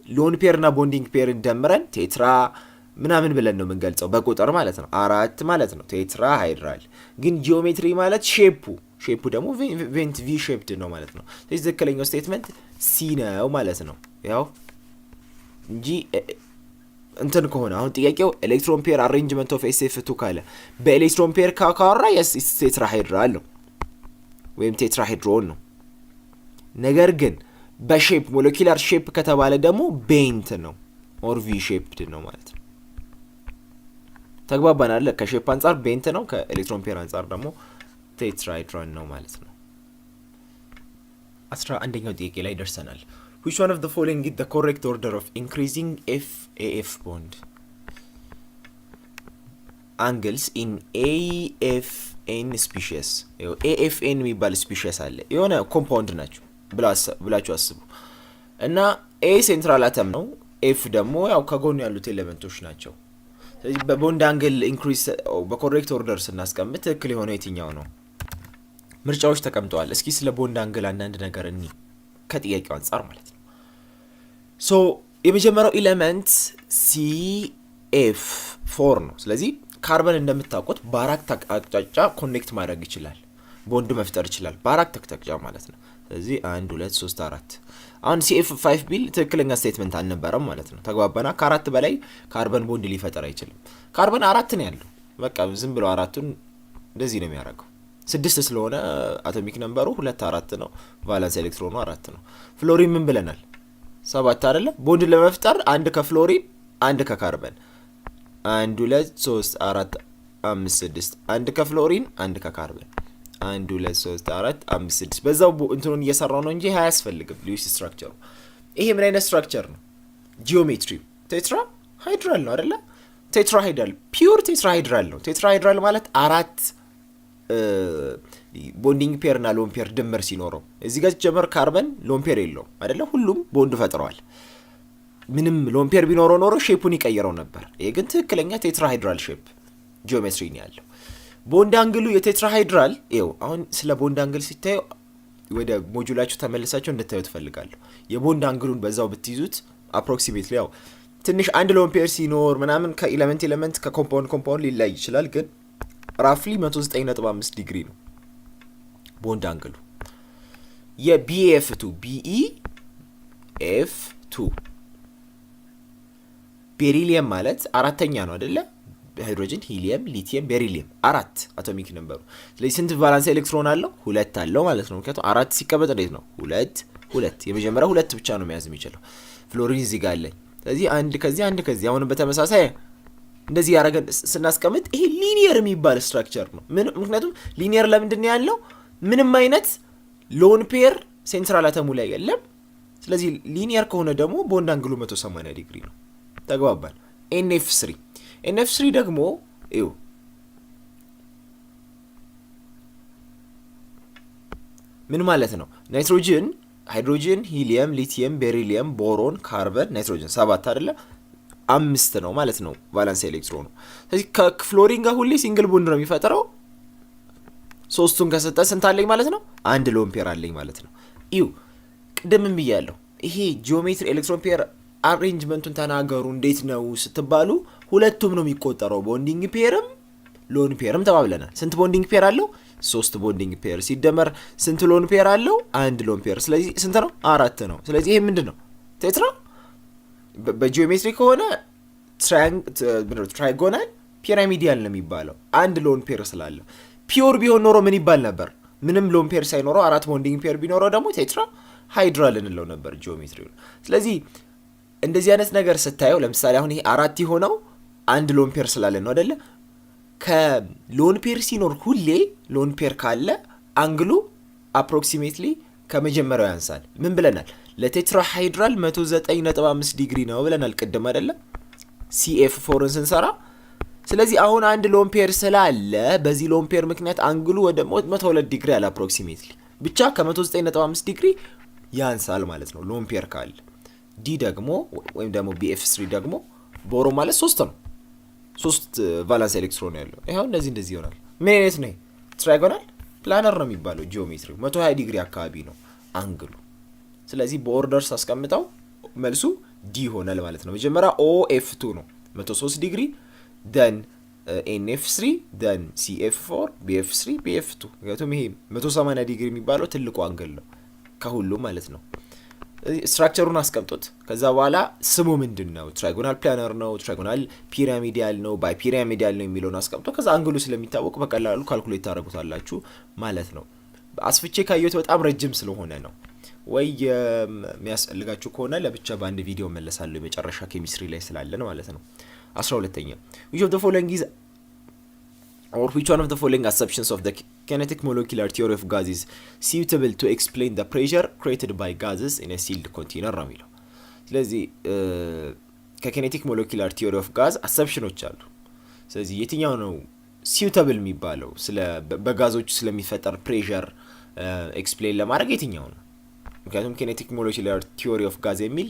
ሎን ፔር እና ቦንዲንግ ፔርን ደምረን ቴትራ ምናምን ብለን ነው የምንገልጸው በቁጥር ማለት ነው። 4 ማለት ነው ቴትራሃይድራል። ግን ጂኦሜትሪ ማለት ሼፑ ደግሞ ቬንት ቪ ሼፕድ ነው ማለት ነው። ስለዚህ ትክክለኛው ስቴትመንት ሲ ነው ማለት ነው። ያው እንጂ እንትን ከሆነ አሁን ጥያቄው ኤሌክትሮን ፔር አሬንጅመንት ኦፍ SF2 ካለ በኤሌክትሮን ፔር ካወራ ቴትራሃይድራል ነው ወይም ቴትራሃይድሮን ነው። ነገር ግን በሼፕ ሞለኪላር ሼፕ ከተባለ ደግሞ ቤንት ነው ኦር ቪ ሼፕድ ነው ማለት ነው። ተግባባናል? ከሼፕ አንጻር ቤንት ነው፣ ከኤሌክትሮን ፔር አንጻር ደግሞ ቴትራሃይድሮን ነው ማለት ነው። 11ኛው ጥያቄ ላይ ደርሰናል። Which one of the following is the correct order of increasing FAF bond angles in AFN species? AFN የሚባል ስፒሺስ አለ። የሆነ ኮምፓውንድ ናቸው ብላችሁ አስቡ እና A ሴንትራል አተም ነው፣ F ደግሞ ያው ከጎኑ ያሉት ኤሌመንቶች ናቸው። ስለዚህ በቦንድ አንግል ኢንክሪዝ በኮሬክት ኦርደር ስናስቀምጥ ትክክል የሆነ የትኛው ነው? ምርጫዎች ተቀምጠዋል። እስኪ ስለ ቦንድ አንግል አንዳንድ ነገር እኒ ከጥያቄው አንጻር ማለት ነው። ሶ የመጀመሪያው ኤሌመንት CF4 ነው። ስለዚህ ካርበን እንደምታውቁት በአራት አቅጣጫ ኮኔክት ማድረግ ይችላል፣ ቦንድ መፍጠር ይችላል በአራት አቅጣጫ ማለት ነው። ስለዚህ 1 2 3 4 አሁን CF5 ቢል ትክክለኛ ስቴትመንት አልነበረም ማለት ነው። ተግባባና ከአራት በላይ ካርበን ቦንድ ሊፈጠር አይችልም። ካርበን 4 ነው ያለው። በቃ ዝም ብሎ አራቱን እንደዚህ ነው የሚያደርገው። 6 ስለሆነ አቶሚክ ነምበሩ 2 4 ነው። ቫለንስ ኤሌክትሮኑ 4 ነው። ፍሎሪን ምን ብለናል? 7 አይደለ? ቦንድ ለመፍጠር አንድ ከፍሎሪን አንድ ከካርበን 1 2 3 4 5 6 አንድ ከፍሎሪን አንድ ከካርበን 1 2 3 4 5 6 በዛው እንትኑን እየሰራው ነው እንጂ አያስፈልግም። ሉዊስ ስትራክቸሩ ይሄ ምን አይነት ስትራክቸር ነው? ጂኦሜትሪ ቴትራ ሃይድራል ነው አይደለ? ቴትራሃይድራል ፒውር ቴትራሃይድራል ነው። ቴትራሃይድራል ማለት አራት ቦንዲንግ ፔር እና ሎን ፔር ድምር ሲኖረው እዚህ ጋር ጀመር ካርበን ሎን ፔር የለውም አይደለ? ሁሉም ቦንድ ፈጥረዋል። ምንም ሎን ፔር ቢኖረው ኖሮ ሼፑን ይቀየረው ነበር። ይሄ ግን ትክክለኛ ቴትራሃይድራል ሼፕ ጂኦሜትሪ ነው ያለው። ቦንድ አንግሉ የቴትራሃይድራል ይኸው። አሁን ስለ ቦንድ አንግል ሲታዩ ወደ ሞጁላችሁ ተመልሳችሁ እንድታዩ ትፈልጋለሁ። የቦንድ አንግሉን በዛው ብትይዙት አፕሮክሲሜትሊ ያው ትንሽ አንድ ሎን ፔር ሲኖር ምናምን ከኤሌመንት ከኮምፓውንድ ሊለያይ ይችላል ግን ራፍሊ 109.5 ዲግሪ ነው ቦንድ አንግሉ። የBF2 BeF2 ቤሪሊየም ማለት አራተኛ ነው አይደለ? ሃይድሮጅን፣ ሂሊየም፣ ሊቲየም፣ ቤሪሊየም 4 አቶሚክ ነምበሩ። ስለዚህ ስንት ቫለንስ ኤሌክትሮን አለው? 2 አለው ማለት ነው። ምክንያቱም 4 ሲቀመጥ እንዴት ነው? 2 የመጀመሪያው 2 ብቻ ነው መያዝ የሚችለው። ፍሎሪን እዚህ ጋር አለኝ። ስለዚህ አንድ ከዚህ አሁንም በተመሳሳይ እንደዚህ ያደረገን ስናስቀምጥ ይሄ ሊኒየር የሚባል ስትራክቸር ነው። ምክንያቱም ሊኒየር ለምንድን ነው ያለው? ምንም አይነት ሎን ፔር ሴንትራል አተሙ ላይ የለም። ስለዚህ ሊኒየር ከሆነ ደግሞ ቦንድ አንግሉ 180 ዲግሪ ነው። ተግባባን? NF3 ደግሞ ይኸው ምን ማለት ነው? ናይትሮጅን፣ ሃይድሮጅን፣ ሂሊየም፣ ሊቲየም፣ ቤሪሊየም፣ ቦሮን፣ ካርበን፣ ናይትሮጅን 7 አይደለ? 5 ነው ማለት ነው ቫለንስ ኤሌክትሮኑ። ስለዚህ ከፍሎሪን ጋር ሁሌ ሲንግል ቦንድ ነው የሚፈጥረው። 3ቱን ከሰጠ ስንት አለኝ ማለት ነው? 1 ሎን ፔር አለኝ ማለት ነው። ይው ቅድምም ብያለሁ። ይሄ ጂኦሜትሪ ኤሌክትሮን ፔር አሬንጅመንቱን ተናገሩ እንዴት ነው ስትባሉ ሁለቱም ነው የሚቆጠረው። ቦንዲንግ ፔርም ሎን ፔርም ተባብለናል። ስንት ቦንዲንግ ፔር አለው? 3 ቦንዲንግ ፔር ሲደመር ስንት ሎን ፔር አለው? 1 ሎን ፔር። ስለዚህ ስንት ነው? 4 ነው። ስለዚህ ይሄ ምንድን ነው? ቴትራ። በጂኦሜትሪ ከሆነ ትራይጎናል ፒራሚዲያል ነው የሚባለው 1 ሎን ፔር ስላለው። ፒዮር ቢሆን ኖሮ ምን ይባል ነበር? ምንም ሎን ፔር ሳይኖረው 4 ቦንዲንግ ፔር ቢኖረው ደግሞ ቴትራ ሃይድራል እንለው ነበር ጂኦሜትሪ። ስለዚህ እንደዚህ አይነት ነገር ስታየው ለምሳሌ አሁን ይሄ 4 የሆነው 1 ሎን ፔር ስላለ ነው አይደለ? ከሎን ፔር ሲኖር ሁሌ ሎን ፔር ካለ አንግሉ አፕሮክሲሜትሊ ከመጀመሪያው ያንሳል። ምን ብለናል? ለቴትራ ሃይድራል 109.5 ዲግሪ ነው ብለናል ቅድም አይደለ? ሲኤፍ ፎርን ስንሰራ። ስለዚህ አሁን 1 ሎን ፔር ስላለ በዚህ ሎን ፔር ምክንያት አንግሉ ወደ 102 ዲግሪ አለ አፕሮክሲሜትሊ። ብቻ ከ109.5 ዲግሪ ያንሳል ማለት ነው ሎን ፔር ካለ። ዲ ደግሞ ወይም ደግሞ BF3 ደግሞ ቦሮ ማለት 3 ነው። 3 ቫላንስ ኤሌክትሮን ያለው ይሄው እንደዚህ ይሆናል። ምን አይነት ነው? ትራይጎናል ፕላነር ነው የሚባለው ጂኦሜትሪ። 120 ዲግሪ አካባቢ ነው አንግሉ። ስለዚህ በኦርደር ሳስቀምጠው መልሱ ዲ ይሆናል ማለት ነው። መጀመሪያ OF2 ነው 103 ዲግሪ፣ then NF3 then CF4 BF3 BF2። ምክንያቱም ይሄ 180 ዲግሪ የሚባለው ትልቁ አንግል ነው ከሁሉም ማለት ነው። ስትራክቸሩን አስቀምጡት። ከዛ በኋላ ስሙ ምንድን ነው? ትራይጎናል ፕላነር ነው፣ ትራይጎናል ፒራሚዲያል ነው፣ ባይ ፒራሚዲያል ነው የሚለውን አስቀምጦ ከዛ አንግሉ ስለሚታወቅ በቀላሉ ካልኩሌት ታደርጉታላችሁ ማለት ነው። አስፍቼ ካየሁት በጣም ረጅም ስለሆነ ነው። ወይ የሚያስፈልጋችሁ ከሆነ ለብቻ በአንድ ቪዲዮ መለሳለሁ የመጨረሻ ኬሚስትሪ ላይ ስላለን ማለት ነው። 12ኛ which of the following is or which one of the following assumptions of the kinetic molecular theory of gases suitable to explain the pressure created by gases in a sealed container ነው የሚለው። ስለዚህ ከኪኔቲክ ሞለኪላር ቲዮሪ ኦፍ ጋዝ አሰምፕሽኖች አሉ። ስለዚህ የትኛው ነው suitable የሚባለው ስለ በጋዞች ስለሚፈጠር ፕሬሸር ኤክስፕሌን ለማድረግ የትኛው ነው? ምክንያቱም ኪኔቲክ ሞለኪላር ቲዮሪ ኦፍ ጋዝ የሚል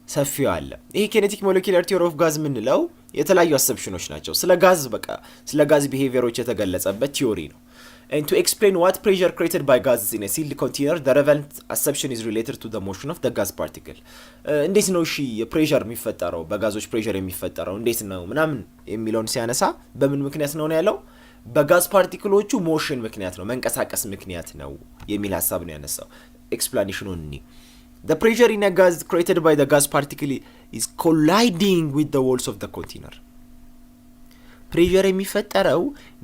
ሰፊው አለ። ይሄ ኪኔቲክ ሞለኪላር ቲዮሪ ኦፍ ጋዝ የምንለው የተለያዩ አሰምፕሽኖች ናቸው። ስለ ጋዝ ቢሄቪየሮች የተገለጸበት ቲዮሪ ነው። and to explain what pressure created by gases in a sealed container the relevant assumption is related to the motion of the gas particle። እንዴት ነው እሺ ፕሬሸር የሚፈጠረው በጋዞች ፕሬሸር የሚፈጠረው እንዴት ነው ምናምን የሚለውን ሲያነሳ በምን ምክንያት ነው ያለው? በጋዝ ፓርቲክሎቹ ሞሽን ምክንያት ነው፣ መንቀሳቀስ ምክንያት ነው የሚል ሐሳብ ነው ያነሳው። ኤክስፕላኔሽኑን The pressure in a gas created by the gas particle is colliding with the walls of the container። ፕሬሸር የሚፈጠረው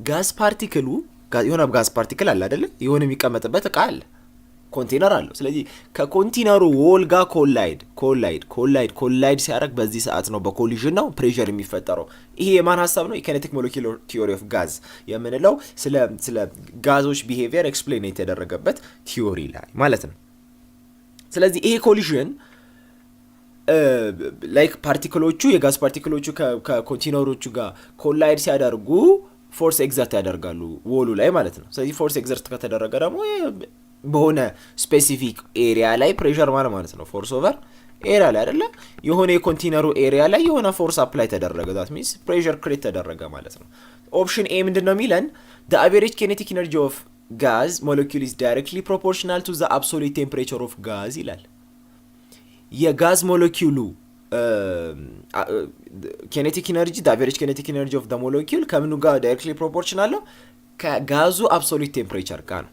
ጋዝ ፓርቲክሉ የሆነ ጋዝ ፓርቲክል አለ አይደለ? የሆነ የሚቀመጥበት እቃ አለ፣ ኮንቴነር አለው። ስለዚህ ከኮንቴነሩ ዎል ጋር ኮላይድ ሲያደርግ በዚህ ሰዓት ነው በኮሊዥን ነው ፕሬሸር የሚፈጠረው። ይሄ የማን ሐሳብ ነው? የኪኔቲክ ሞለኪላር ቲዮሪ ኦፍ ጋዝ የምንለው ስለ ጋዞች ቢሄቪየር ኤክስፕሌን የተደረገበት ቲዮሪ ላይ ማለት ነው። ስለዚህ ይሄ ኮሊዥን ላይክ ፓርቲክሎቹ የጋዝ ፓርቲክሎቹ ከኮንቴነሮቹ ጋር ኮላይድ ሲያደርጉ ፎርስ ኤግዘርት ያደርጋሉ ዎሉ ላይ ማለት ነው። ስለዚህ ፎርስ ኤግዘርት ከተደረገ ደግሞ በሆነ ስፔሲፊክ ኤሪያ ላይ ፕሬሸር ማለት ነው ፎርስ ኦቨር ኤሪያ ላይ አይደለ? የሆነ የኮንቴነሩ ኤሪያ ላይ የሆነ ፎርስ አፕላይ ተደረገ፣ ዛት ሚንስ ፕሬሸር ክሬት ተደረገ ማለት ነው። ኦፕሽን ኤ ምንድነው የሚለን? the average kinetic energy of gas molecule is directly proportional to the absolute temperature of gas ይላል። የጋዝ ሞለኪውሉ kinetic energy the average kinetic energy of the molecule ከምኑ ጋር directly proportional ነው? ከጋዙ absolute temperature ጋር ነው።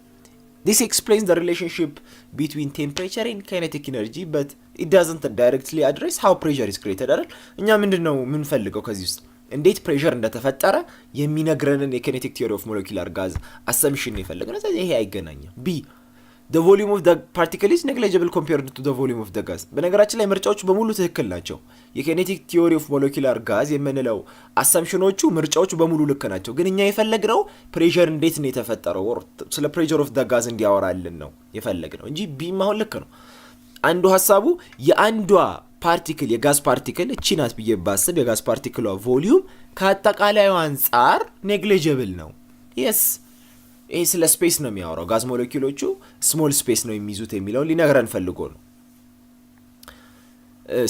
This explains the relationship between temperature and kinetic energy but it doesn't directly address how pressure is created አይደል? እኛ ምንድነው የምንፈልገው ከዚህ ውስጥ እንዴት ፕሬሸር እንደተፈጠረ የሚነግረንን የኪኔቲክ ቲዮሪ ኦፍ ሞለኪላር ጋዝ አሰምሽን ነው የፈለግነው። ስለዚህ ይሄ አይገናኝም። ቢ the volume of the particle is negligible compared to the volume of the gas። በነገራችን ላይ ምርጫዎቹ በሙሉ ትክክል ናቸው። የኪኔቲክ ቲዮሪ ኦፍ ሞለኪላር ጋዝ የምንለው አሰምሽኖቹ ምርጫዎቹ በሙሉ ልክ ናቸው። ግን እኛ የፈለግነው ፕሬሸር እንዴት ነው የተፈጠረው ስለ ፕሬሸር ኦፍ the gas እንዲያወራልን ነው የፈለግነው እንጂ ቢም አሁን ልክ ነው። አንዱ ሐሳቡ የአንዷ ፓርቲክል የጋዝ ፓርቲክል እቺ ናት ብዬ ባስብ የጋዝ ፓርቲክሏ ቮሊዩም ከአጠቃላዩ አንጻር ኔግሊጂብል ነው። የስ ይሄ ስለ ስፔስ ነው የሚያወራው። ጋዝ ሞለኪውሎቹ ስሞል ስፔስ ነው የሚይዙት የሚለውን ሊነግረን ፈልጎ ነው።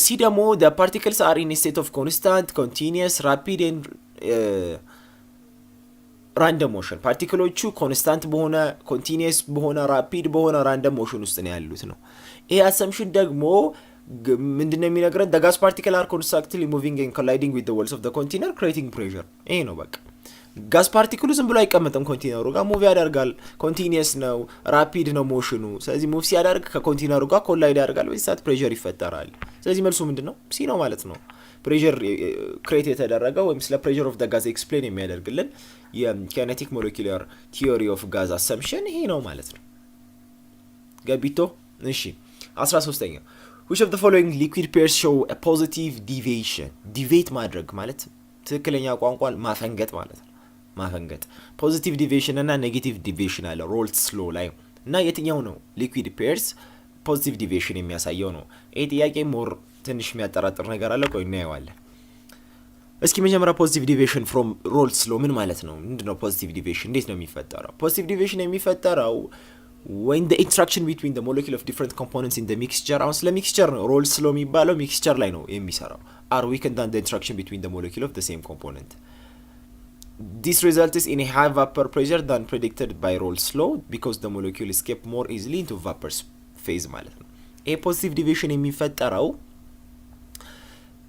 ሲ ደግሞ the particles are in a state of constant continuous rapid and random motion። ፓርቲክሎቹ ኮንስታንት በሆነ ኮንቲኒየስ በሆነ ራፒድ በሆነ ራንደም ሞሽን ውስጥ ነው ያሉት ነው። ይሄ አሰምሽን ደግሞ ምንድነው የሚነግረን? the gas particle are constantly moving and colliding with the walls of the container creating pressure። ይሄ ነው በቃ ጋዝ ፓርቲክሉ ዝም ብሎ አይቀመጥም ኮንቴነሩ ጋር ሙቭ ያደርጋል። ኮንቲኒየስ ነው፣ ራፒድ ነው ሞሽኑ። ስለዚህ ሙቭ ሲያደርግ ከኮንቴነሩ ጋር ኮላይድ ያደርጋል። በዚህ ሰዓት ፕሬሸር ይፈጠራል። ስለዚህ መልሱ ምንድነው? ሲ ነው ማለት ነው። ፕሬሸር ክሬት የተደረገው ወይም ስለ ፕሬሸር ኦፍ ዘ ጋዝ ኤክስፕሌን የሚያደርግልን የካይኔቲክ ሞለኪውላር ቲዮሪ ኦፍ ጋዝ አሰምፕሽን ይሄ ነው ማለት ነው። ገቢቶ እሺ 13ኛ which of the following liquid pairs show a positive deviation? ዲቬት ማድረግ ማለት ትክክለኛ ቋንቋ ማፈንገጥ ማለት ነው። ማፈንገጥ ፖዚቲቭ ዲቪዬሽን እና ኔጌቲቭ ዲቪዬሽን አለ ሮልስ ሎ ላይ እና የትኛው ነው ሊኩዊድ ፔርስ ፖዚቲቭ ዲቪዬሽን የሚያሳየው ነው? ይሄ ጥያቄ ሞር ትንሽ የሚያጠራጥር ነገር አለ። ቆይ እናየዋለን። እስኪ መጀመሪያ ፖዚቲቭ ዲቪዬሽን ፍሮም ሮልስ ሎ ምን ማለት ነው? ምንድነው ፖዚቲቭ ዲቪዬሽን? እንዴት ነው የሚፈጠረው? ፖዚቲቭ ዲቪዬሽን የሚፈጠረው when the interaction between the molecule of different components in the mixture አሁን ስለ ሚክስቸር ነው ሮልስ ሎ የሚባለው ሚክስቸር ላይ ነው የሚሰራው are weakened than the interaction between the molecule of the same component. This results in a high vapor pressure than predicted by Rolle's law because the molecule escape more easily into vapor phase ማለት ነው። ይሄ ፖዚቲቭ ዲቪዬሽን የሚፈጠረው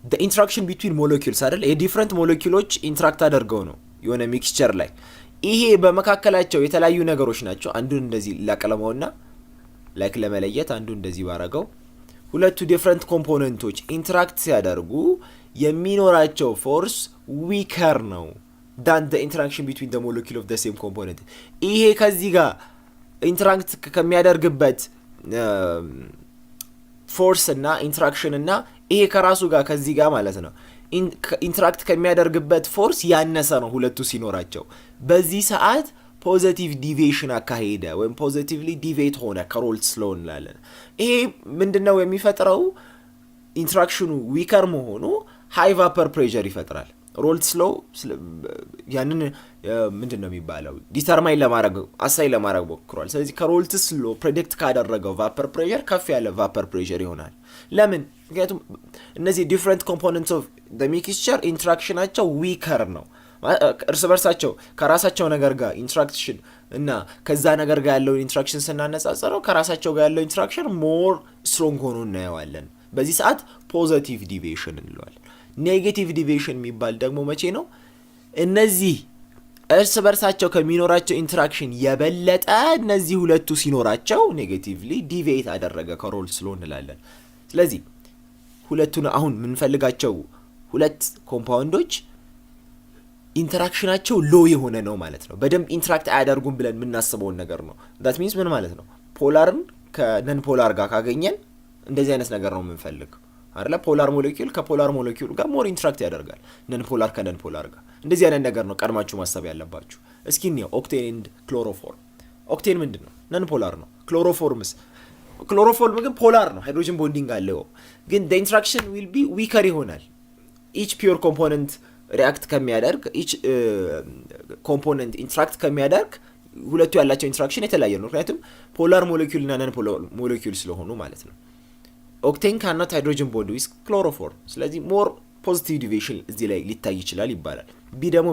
the interaction between molecules አይደል? የዲፍረንት ሞለኪውሎች ኢንትራክት አድርገው ነው የሆነ ሚክስቸር ላይ። ይሄ በመካከላቸው የተለያዩ ነገሮች ናቸው። አንዱን እንደዚህ ላቀለመውና ላይክ ለመለየት አንዱ እንደዚህ ባረገው ሁለቱ ዲፍረንት ኮምፖነንቶች ኢንትራክት ሲያደርጉ የሚኖራቸው ፎርስ ዊከር ነው than the interaction between the molecule of the same component. ይሄ ከዚህ ጋር ኢንትራክት ከሚያደርግበት ፎርስ እና ኢንትራክሽን እና ይሄ ከራሱ ጋር ከዚህ ጋር ማለት ነው ኢንትራክት ከሚያደርግበት ፎርስ ያነሰ ነው ሁለቱ ሲኖራቸው። በዚህ ሰዓት ፖዚቲቭ ዲቪዬሽን አካሄደ ወይም ፖዚቲቭሊ ዲቬት ሆነ ከሮልስ ሎ እንላለን። ይሄ ምንድነው የሚፈጥረው? ኢንትራክሽኑ ዊከር መሆኑ ሃይ ቫፐር ፕሬሸር ይፈጥራል። ሮልስ ሎ ያንን ምንድነው የሚባለው ዲተርማይን ለማድረግ አሳይ ለማድረግ ሞክሯል። ስለዚህ ከሮልስ ሎ ፕሬዲክት ካደረገው ቫፐር ፕሬሸር ከፍ ያለ ቫፐር ፕሬሸር ይሆናል። ለምን? ምክንያቱም እነዚህ ዲፍረንት ኮምፖነንትስ ኦፍ ዘ ሚክስቸር ኢንትራክሽናቸው ዊከር ነው። እርስ በርሳቸው ከራሳቸው ነገር ጋር ኢንትራክሽን እና ከዛ ነገር ጋር ያለው ኢንትራክሽን ስናነጻጽረው ከራሳቸው ጋር ያለው ኢንትራክሽን ሞር ስትሮንግ ሆኖ እናየዋለን። በዚህ ሰዓት ፖዚቲቭ ዲቪዬሽን እንለዋለን። ኔጌቲቭ ዲቪዬሽን የሚባል ደግሞ መቼ ነው? እነዚህ እርስ በርሳቸው ከሚኖራቸው ኢንትራክሽን የበለጠ እነዚህ ሁለቱ ሲኖራቸው ኔጌቲቭሊ ዲቬት አደረገ ከሮልስ ሎ እንላለን። ስለዚህ ሁለቱን አሁን የምንፈልጋቸው ሁለት ኮምፓውንዶች ኢንተራክሽናቸው ሎ የሆነ ነው ማለት ነው። በደንብ ኢንትራክት አያደርጉም ብለን የምናስበውን ነገር ነው። ዳት ሚንስ ምን ማለት ነው? ፖላርን ከነን ፖላር ጋር ካገኘን እንደዚህ አይነት ነገር ነው የምንፈልግ አይደለ? ፖላር ሞለኪውል ከፖላር ሞለኪውል ጋር ሞር ኢንትራክት ያደርጋል፣ ነን ፖላር ከነን ፖላር ጋር። እንደዚህ አይነት ነገር ነው ቀድማችሁ ማሰብ ያለባችሁ። እስኪ እንየው ኦክቴን ኤንድ ክሎሮፎርም። ኦክቴን ምንድን ነው? ነን ፖላር ነው። ክሎሮፎርም ግን ፖላር ነው፣ ሃይድሮጅን ቦንዲንግ አለው። ግን the interaction will be weaker ይሆናል። each pure component ሪአክት ከሚያደርግ each component ኢንትራክት ከሚያደርግ ሁለቱ ያላቸው ኢንትራክሽን የተለያየ ነው። ምክንያቱም ፖላር ሞለኪውል እና ነን ፖላር ሞለኪውል ስለሆኑ ማለት ነው። ኦክቴን ካናት ሃይድሮጅን ቦንድ ዊዝ ክሎሮፎርም። ስለዚህ ሞር ፖዚቲቭ ዲቪዬሽን እዚህ ላይ ሊታይ ይችላል ይባላል። ቢ ደግሞ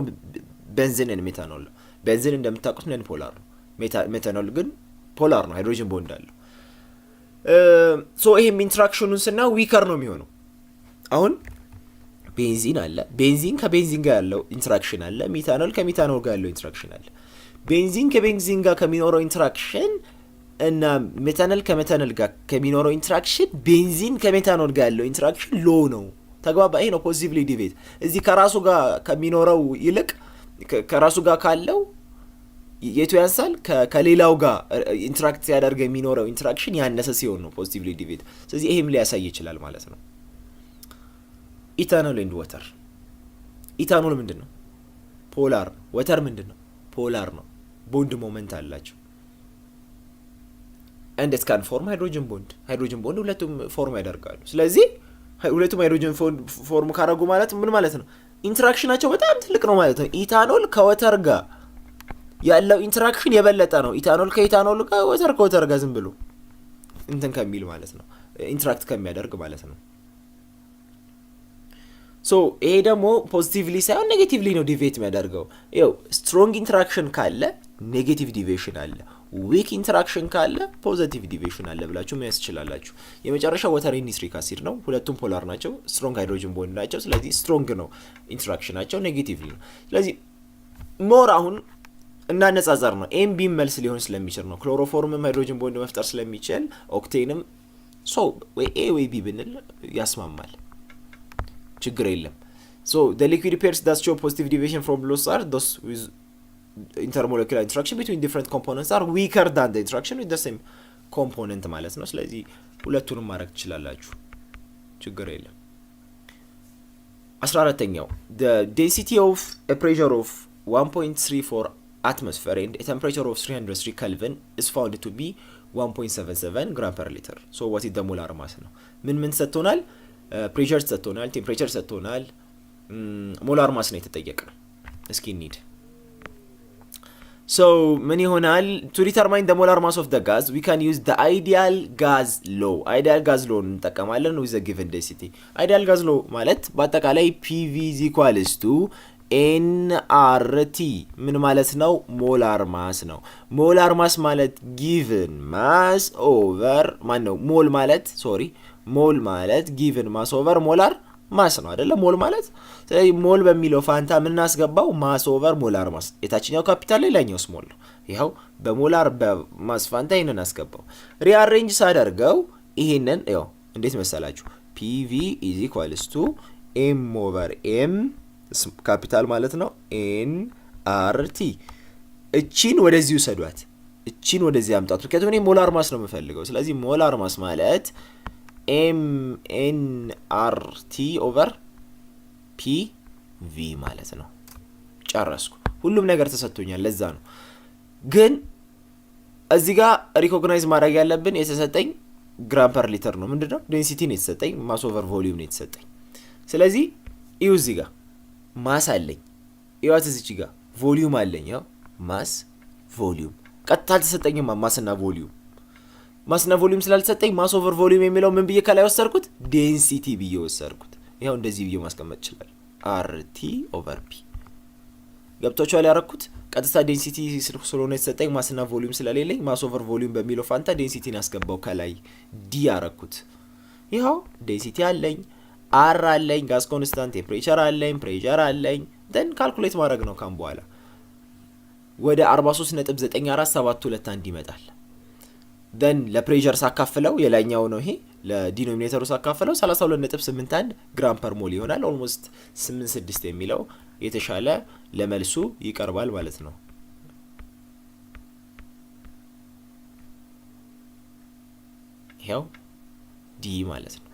ቤንዚን እና ሜታኖል። ቤንዚን እንደምታውቁት ነን ፖላር ነው። ሜታኖል ግን ፖላር ነው፣ ሃይድሮጅን ቦንድ አለው። ሶ ይሄም ኢንትራክሽኑን ስና ዊከር ነው የሚሆነው። አሁን ቤንዚን አለ፣ ቤንዚን ከቤንዚን ጋር ያለው ኢንትራክሽን አለ፣ ሜታኖል ከሜታኖል ጋር ያለው ኢንትራክሽን አለ። ቤንዚን ከቤንዚን ጋር ከሚኖረው ኢንትራክሽን እና ሜታኖል ከሜታኖል ጋር ከሚኖረው ኢንትራክሽን ቤንዚን ከሜታኖል ጋር ያለው ኢንትራክሽን ሎ ነው። ተግባባ? ይሄ ነው ፖዚቲቭሊ ዲቬት። እዚህ ከራሱ ጋር ከሚኖረው ይልቅ ከራሱ ጋር ካለው የቱ ያንሳል? ከሌላው ጋር ኢንትራክት ሲያደርግ የሚኖረው ኢንትራክሽን ያነሰ ሲሆን ነው ፖዚቲቭሊ ዲቬት። ስለዚህ ይሄም ሊያሳይ ይችላል ማለት ነው። ኢታኖል ኤንድ ወተር። ኢታኖል ምንድን ነው? ፖላር ነው። ወተር ምንድን ነው? ፖላር ነው። ቦንድ ሞመንት አላቸው። and it can form hydrogen bond ሁለቱም ፎርም ያደርጋሉ። ስለዚህ ሁለቱም ሃይድሮጅን ፎርም ካደረጉ ማለት ምን ማለት ነው? ኢንትራክሽናቸው በጣም ትልቅ ነው ማለት ነው። ኢታኖል ከወተር ጋር ያለው ኢንትራክሽን የበለጠ ነው። ኢታኖል ከኢታኖል ጋር፣ ወተር ከወተር ጋር ዝም ብሎ እንትን ከሚል ማለት ነው፣ ኢንትራክት ከሚያደርግ ማለት ነው። ሶ ይሄ ደግሞ ፖዚቲቭሊ ሳይሆን ኔጌቲቭሊ ነው ዲቬት የሚያደርገው። ይኸው ስትሮንግ ኢንትራክሽን ካለ ኔጌቲቭ ዲቬሽን አለ፣ ዊክ ኢንትራክሽን ካለ ፖዚቲቭ ዲቬሽን አለ ብላችሁ መያዝ ትችላላችሁ። የመጨረሻው ወተር ኤንድ ናይትሪክ አሲድ ነው። ሁለቱም ፖላር ናቸው፣ ስትሮንግ ሃይድሮጅን ቦንድ ናቸው። ስለዚህ ስትሮንግ ነው ኢንትራክሽናቸው፣ ኔጌቲቭሊ ነው። ስለዚህ ሞር አሁን እናነጻጸር ነው። ኤም ቢም መልስ ሊሆን ስለሚችል ነው። ክሎሮፎርምም ሃይድሮጅን ቦንድ መፍጠር ስለሚችል ኦክቴንም ሶ ወይ ኤ ወይ ቢ ብንል ያስማማል፣ ችግር የለም። ሶ the liquid pairs that show positive deviation from laws are those with intermolecular interaction between different components are weaker than the interaction with the same component ማለት ነው። ስለዚህ ሁለቱንም ማድረግ ትችላላችሁ፣ ችግር የለም። 14ኛው the density of a pressure of 1.34 atmosphere and a temperature of 303 Kelvin is found to be 1.77 gram per liter. So what is the molar mass ነው? ምን ሰጥቶናል? ፕሬሸር ሰጥቶናል፣ ቴምፕሬቸር ሰጥቶናል፣ ሞላር ማስ ነው የተጠየቀው። እስኪ እንሂድ። So ምን ይሆናል? to determine the molar mass of the gas we can use the ideal gas law. ideal gas law እንጠቀማለን with the given density. ideal gas law ማለት በአጠቃላይ PV is equals to NRT ምን ማለት ነው? ሞላር ማስ ነው። ሞላር ማስ ማለት ጊቭን ማስ ኦቨር ማን ነው? ሞል ማለት ጊቭን ማስ ኦቨር ሞላር ማስ ነው አይደለ? ሞል ማለት ስለዚህ ሞል በሚለው ፋንታ የምናስገባው ማስ ኦቨር ሞላር ማስ፣ የታችኛው ካፒታል ላይ ላይኛው ስሞል ነው። ይኸው በሞላር በማስ ፋንታ ይሄንን አስገባው። ሪአሬንጅ ሳደርገው ይሄንን ያው እንዴት መሰላችሁ? PV is equals to M over M ካፒታል ማለት ነው NRT። እቺን ወደዚህ ውሰዷት፣ እቺን ወደዚህ አምጣት፣ ምክንያቱም እኔ ሞላር ማስ ነው የምፈልገው። ስለዚህ ሞላር ማስ ማለት MNRT ኦቨር PV ማለት ነው። ጨረስኩ። ሁሉም ነገር ተሰጥቶኛል። ለዛ ነው ግን እዚህ ጋር ሪኮግናይዝ ማድረግ ያለብን የተሰጠኝ ግራም ፐር ሊተር ነው። ምንድነው? ዴንሲቲ ነው የተሰጠኝ፣ ማስ ኦቨር ቮሊዩም ነው የተሰጠኝ። ስለዚህ እዩ እዚህ ጋር ማስ አለኝ፣ ይዋት እዚች ጋር ቮሊዩም አለኝ። ያው ማስ ቮሊዩም ቀጥታ አልተሰጠኝም። ማስና ቮሊዩም ስላልተሰጠኝ ማስ ኦቨር ቮሊዩም የሚለው ምን ብዬ ከላይ ወሰድኩት? ዴንሲቲ ብዬ ወሰድኩት። ይኸው እንደዚህ ብዬ ማስቀመጥ ይችላል። RT ኦቨር P ገብቶቻል ያረኩት። ቀጥታ ዴንሲቲ ስለሆነ የተሰጠኝ ማስና ቮሊዩም ስለሌለኝ ማስ ኦቨር ቮሊዩም በሚለው ፋንታ ዴንሲቲን ያስገባው ከላይ ዲ ያረኩት። ይኸው ዴንሲቲ አለኝ፣ አር አለኝ፣ ጋስ ኮንስታንት፣ ቴምፕሬቸር አለኝ፣ ፕሬሸር አለኝ። ደን ካልኩሌት ማድረግ ነው። ካም በኋላ ወደ 43.94721 ይመጣል። ደን ለፕሬሸር ሳካፍለው የላይኛው ነው ይሄ፣ ለዲኖሚኔተሩ ሳካፍለው 32.81 ግራም ፐር ሞል ይሆናል። ኦልሞስት 86 የሚለው የተሻለ ለመልሱ ይቀርባል ማለት ነው። ይሄው ዲ ማለት ነው።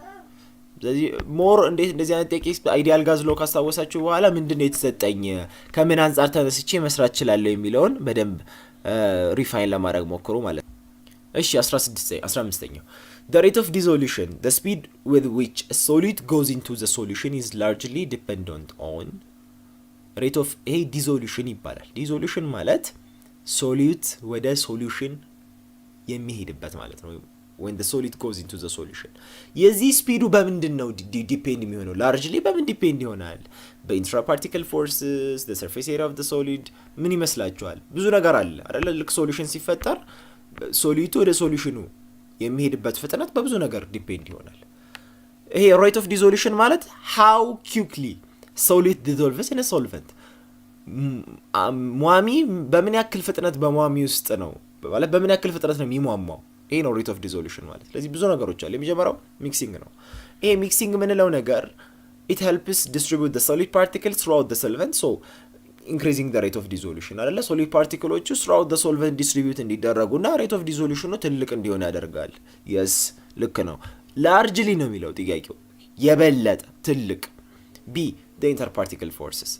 ስለዚህ ሞር እንዴት እንደዚህ አይነት ቴክኒክስ አይዲያል ጋዝ ሎ ካስታወሳችሁ በኋላ ምንድነው የተሰጠኝ ከምን አንፃር ተነስቼ መስራት እችላለሁ የሚለውን በደንብ ሪፋይን ለማድረግ ሞክሩ ማለት ነው። እሺ 15ኛው the rate of dissolution, the speed with which a solid goes into the solution is largely dependent on rate of dissolution ይባላል። ዲሶሉሽን ማለት ሶሊዩት ወደ ሶሉሽን የሚሄድበት ማለት ነው። when the solid goes into the solution የዚህ ስፒዱ በምንድን ነው ዲፔንድ የሚሆነው? ላርጅሊ በምን ዲፔንድ ይሆናል? በኢንትራፓርቲክል ፎርስስ፣ the surface area of the solid። ምን ይመስላችኋል? ብዙ ነገር አለ አይደለ? ልክ ሶሉሽን ሲፈጠር ሶሊቱ ወደ ሶሉሽኑ የሚሄድበት ፍጥነት በብዙ ነገር ዲፔንድ ይሆናል። ይሄ ሬት ኦፍ ዲሶሉሽን ማለት how quickly solid dissolves in a solvent። ሟሚ በምን ያክል ፍጥነት በሟሚ ውስጥ ነው ማለት በምን ያክል ፍጥነት ነው የሚሟሟው? ይሄ ነው ሬት ኦፍ ዲሶሉሽን ማለት። ስለዚህ ብዙ ነገሮች አሉ። የመጀመሪያው ሚክሲንግ ነው። ይሄ ሚክሲንግ የምንለው ነገር it helps distribute the solid particles throughout the solvent, so increasing the rate of dissolution አይደለ? ሶሊድ ፓርቲክሎቹ throughout the solvent distribute እንዲደረጉና ሬት ኦፍ ዲሶሉሽኑ ትልቅ እንዲሆን ያደርጋል። yes ልክ ነው። ላርጅሊ ነው የሚለው ጥያቄው፣ የበለጠ ትልቅ። B the interparticle forces,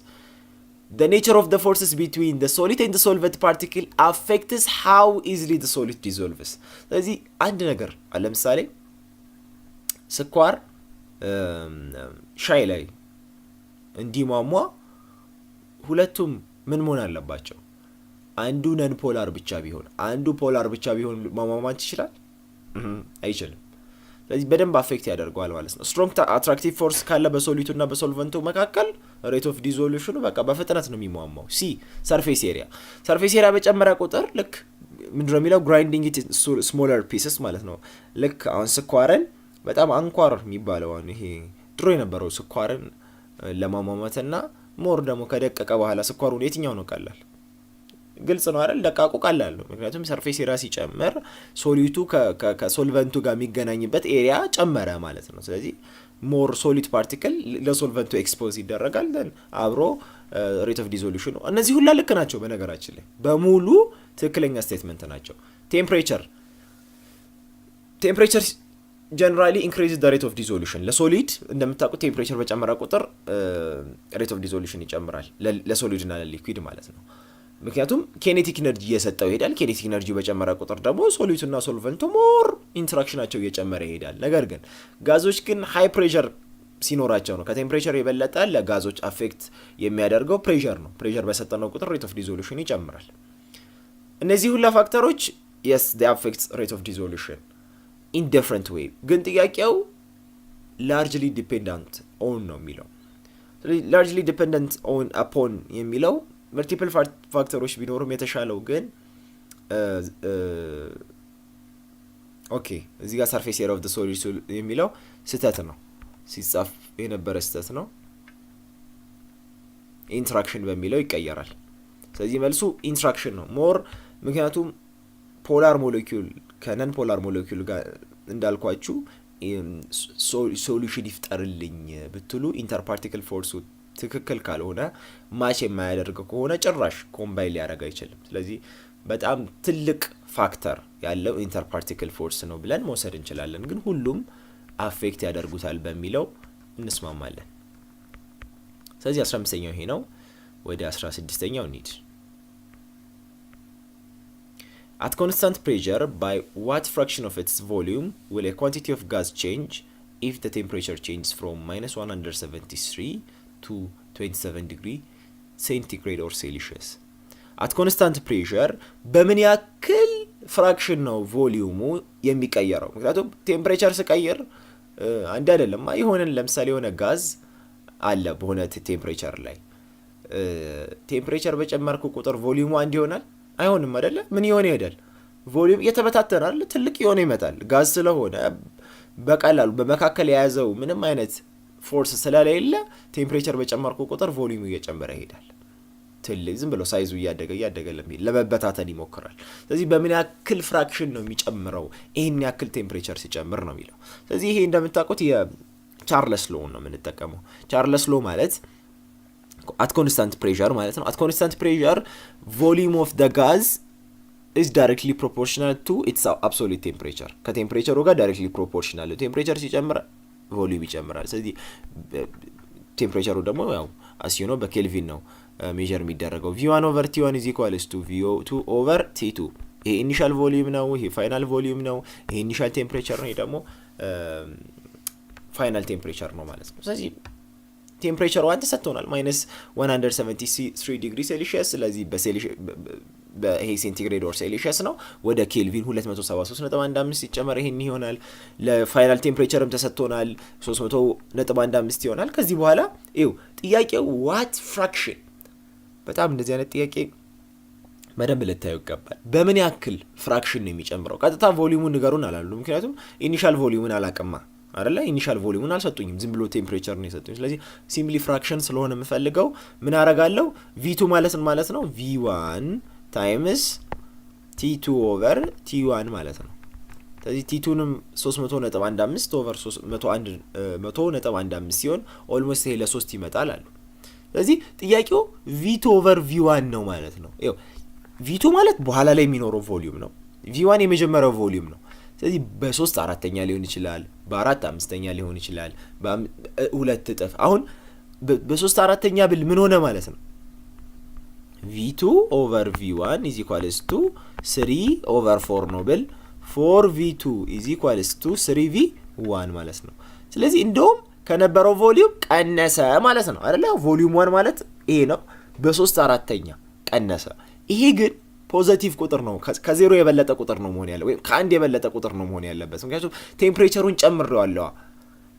the nature of the forces between the solid and the solvent particle affects how easily the solid dissolves። ስለዚህ አንድ ነገር ለምሳሌ ስኳር ሻይ ላይ እንዲሟሟ ሁለቱም ምን መሆን አለባቸው? አንዱ ነን ፖላር ብቻ ቢሆን አንዱ ፖላር ብቻ ቢሆን ማሟሟት ይችላል? አይችልም። ስለዚህ በደንብ አፌክት ያደርገዋል ማለት ነው። ስትሮንግ አትራክቲቭ ፎርስ ካለ በሶሊቱ እና በሶልቨንቱ መካከል ሬት ኦፍ ዲሶሉሽኑ በቃ በፍጥነት ነው የሚሟሟው። ሲ ሰርፌስ ኤሪያ በጨመረ ቁጥር ልክ ምንድነው የሚለው ግራይንዲንግ ኢት ስሞለር ፒስስ ማለት ነው። ልክ አሁን ስኳርን በጣም አንኳር የሚባለው ይሄ ድሮ የነበረው ስኳርን ለማሟሟትና ሞር ደግሞ ከደቀቀ በኋላ ስኳሩ የትኛው ነው ቀላል? ግልጽ ነው አይደል? ደቃቁ ቀላል ነው። ምክንያቱም ሰርፌስ ኤሪያ ሲጨምር ሶሊቱ ከሶልቨንቱ ጋር የሚገናኝበት ኤሪያ ጨመረ ማለት ነው። ስለዚህ ሞር ሶሊድ ፓርቲክል ለሶልቨንቱ ኤክስፖዝ ይደረጋል። አብሮ ሬት ኦፍ ዲዞሉሽን ነው። እነዚህ ሁላ ልክ ናቸው። በነገራችን ላይ በሙሉ ትክክለኛ ስቴትመንት ናቸው። ቴምፕሬቸር ጀነራሊ ኢንክሪዝ ደ ሬት ኦፍ ዲዞሉሽን። ለሶሊድ እንደምታውቁት ቴምፕሬቸር በጨመረ ቁጥር ሬት ኦፍ ዲዞሉሽን ይጨምራል፣ ለሶሊድ እና ለሊኩዊድ ማለት ነው። ምክንያቱም ኬኔቲክ ኢነርጂ እየሰጠው ይሄዳል። ኬኔቲክ ኢነርጂ በጨመረ ቁጥር ደግሞ ሶሊቱና ሶልቨንቱ ሞር ኢንትራክሽናቸው እየጨመረ ይሄዳል። ነገር ግን ጋዞች ግን ሃይ ፕሬሸር ሲኖራቸው ነው። ከቴምፕሬቸር የበለጠ ለጋዞች አፌክት የሚያደርገው ፕሬሸር ነው። ፕሬሸር በሰጠነው ቁጥር ሬት ኦፍ ዲዞሉሽን ይጨምራል። እነዚህ ሁላ ፋክተሮች የስ ዴይ አፌክት ሬት ኦፍ ዲዞሉሽን ኢን ዲፍረንት ዌይ። ግን ጥያቄው ላርጅሊ ዲፔንዳንት ኦን ነው የሚለው። ስለዚህ ላርጅሊ ዲፔንዳንት ኦን አፖን የሚለው መልቲፕል ፋክተሮች ቢኖሩም የተሻለው ግን ኦኬ እዚህ ጋር ሰርፌስ ኤሪያ ኦፍ ዘ ሶሊድ የሚለው ስህተት ነው፣ ሲጻፍ የነበረ ስህተት ነው። ኢንትራክሽን በሚለው ይቀየራል። ስለዚህ መልሱ ኢንትራክሽን ነው ሞር። ምክንያቱም ፖላር ሞለኪውል ከነን ፖላር ሞለኪውል ጋር እንዳልኳችሁ ሶሉሽን ይፍጠርልኝ ብትሉ ኢንተርፓርቲክል ፎርሱ ትክክል ካልሆነ ማች የማያደርግ ከሆነ ጭራሽ ኮምባይን ሊያደርግ አይችልም። ስለዚህ በጣም ትልቅ ፋክተር ያለው ኢንተርፓርቲክል ፎርስ ነው ብለን መውሰድ እንችላለን። ግን ሁሉም አፌክት ያደርጉታል በሚለው እንስማማለን። ስለዚህ 15ኛው ይሄ ነው። ወደ 16ኛው እንሂድ። At constant pressure, by what fraction of its volume will a quantity of gas change if the temperature changes from minus 173 to 27 degree centigrade or Celsius? At constant pressure, በምን ያክል ፍራክሽን ነው ቮሊዩሙ የሚቀየረው? ምክንያቱም ቴምፕሬቸር ስቀይር አንድ አይደለም። የሆነን ለምሳሌ የሆነ ጋዝ አለ በሆነ ቴምፕሬቸር ላይ ቴምፕሬቸር በጨመርኩ ቁጥር ቮሊዩሙ አንድ ይሆናል? አይሆንም አይደለ? ምን ይሆን ይሄዳል? ቮሊዩም እየተበታተናል፣ ትልቅ የሆነ ይመጣል። ጋዝ ስለሆነ በቀላሉ በመካከል የያዘው ምንም አይነት ፎርስ ስለሌለ ቴምፕሬቸር በጨመርኩ ቁጥር ቮሊዩሙ እየጨመረ ይሄዳል። ትልቅ ዝም ብሎ ሳይዙ እያደገ ለመበታተን ይሞክራል። ስለዚህ በምን ያክል ፍራክሽን ነው የሚጨምረው? ይሄን ያክል ቴምፕሬቸር ሲጨምር ነው የሚለው። ስለዚህ ይሄ እንደምታውቁት የቻርለስ ሎው ነው የምንጠቀመው። ቻርለስ ሎው ማለት at constant pressure ማለት ነው። at constant pressure volume of the gas is directly proportional to its absolute temperature። ከቴምፕሬቸሩ ጋር directly proportional ነው። ቴምፕሬቸር ሲጨምር ቮሊዩም ይጨምራል። ስለዚህ ቴምፕሬቸሩ ደግሞ ያው አስዩ ነው በኬልቪን ነው ሜጀር የሚደረገው። v1 over t1 is equals to v2 over t2። ይሄ ኢኒሻል ቮሊዩም ነው፣ ይሄ ፋይናል ቮሊዩም ነው። ይሄ ኢኒሻል ቴምፕሬቸር ነው፣ ይሄ ደግሞ ፋይናል ቴምፕሬቸር ነው ማለት ነው። ስለዚህ ቴምፕሬቸሩ አንተ ሰጥቶናል ማይነስ 173 ዲግሪ ሴልሺየስ። ስለዚህ በይሄ ሴንቲግሬድ ኦር ሴልሺየስ ነው። ወደ ኬልቪን 273.15 ሲጨመር ይሄን ይሆናል። ለፋይናል ቴምፕሬቸርም ተሰጥቶናል 300.15 ይሆናል። ከዚህ በኋላ ይው ጥያቄው ዋት ፍራክሽን። በጣም እንደዚህ አይነት ጥያቄ በደንብ ልታዩ ይገባል። በምን ያክል ፍራክሽን ነው የሚጨምረው? ቀጥታ ቮሊዩሙን ንገሩን አላሉ። ምክንያቱም ኢኒሻል ቮሊዩሙን አላቀማ አይደለ? ኢኒሻል ቮሊዩሙን አልሰጡኝም፣ ዝም ብሎ ቴምፕሬቸር ነው የሰጡኝ። ስለዚህ ሲምፕሊ ፍራክሽን ስለሆነ የምፈልገው ምን አረጋለሁ? v2 ማለት ነው v1 ታይምስ t2 ኦቨር t1 ማለት ነው። ስለዚህ t2ንም 300.15 ኦቨር 100.15 ሲሆን ኦልሞስት ይሄ ለ3 ይመጣል አሉ። ስለዚህ ጥያቄው v2 ኦቨር v1 ነው ማለት ነው። ይኸው v2 ማለት በኋላ ላይ የሚኖረው ቮሊዩም ነው። v1 የመጀመሪያው ቮሊዩም ነው። ስለዚህ በ3 4ኛ ሊሆን ይችላል፣ በ4 5ኛ ሊሆን ይችላል፣ በ2 እጥፍ። አሁን በ3 4ኛ ብል ምን ሆነ ማለት ነው? v2 ኦቨር v1 is equals to 3 ኦቨር 4 ነው ብል 4v2 is equals to 3v1 ማለት ነው። ስለዚህ እንደውም ከነበረው ቮሊዩም ቀነሰ ማለት ነው አይደለ? ቮሊዩም 1 ማለት ይሄ ነው። በ3 4ኛ ቀነሰ። ይሄ ግን ፖዚቲቭ ቁጥር ነው። ከዜሮ የበለጠ ቁጥር ነው መሆን ያለበት፣ ወይም ከአንድ የበለጠ ቁጥር ነው መሆን ያለበት። ምክንያቱም ቴምፕሬቸሩን ጨምሬዋለሁ።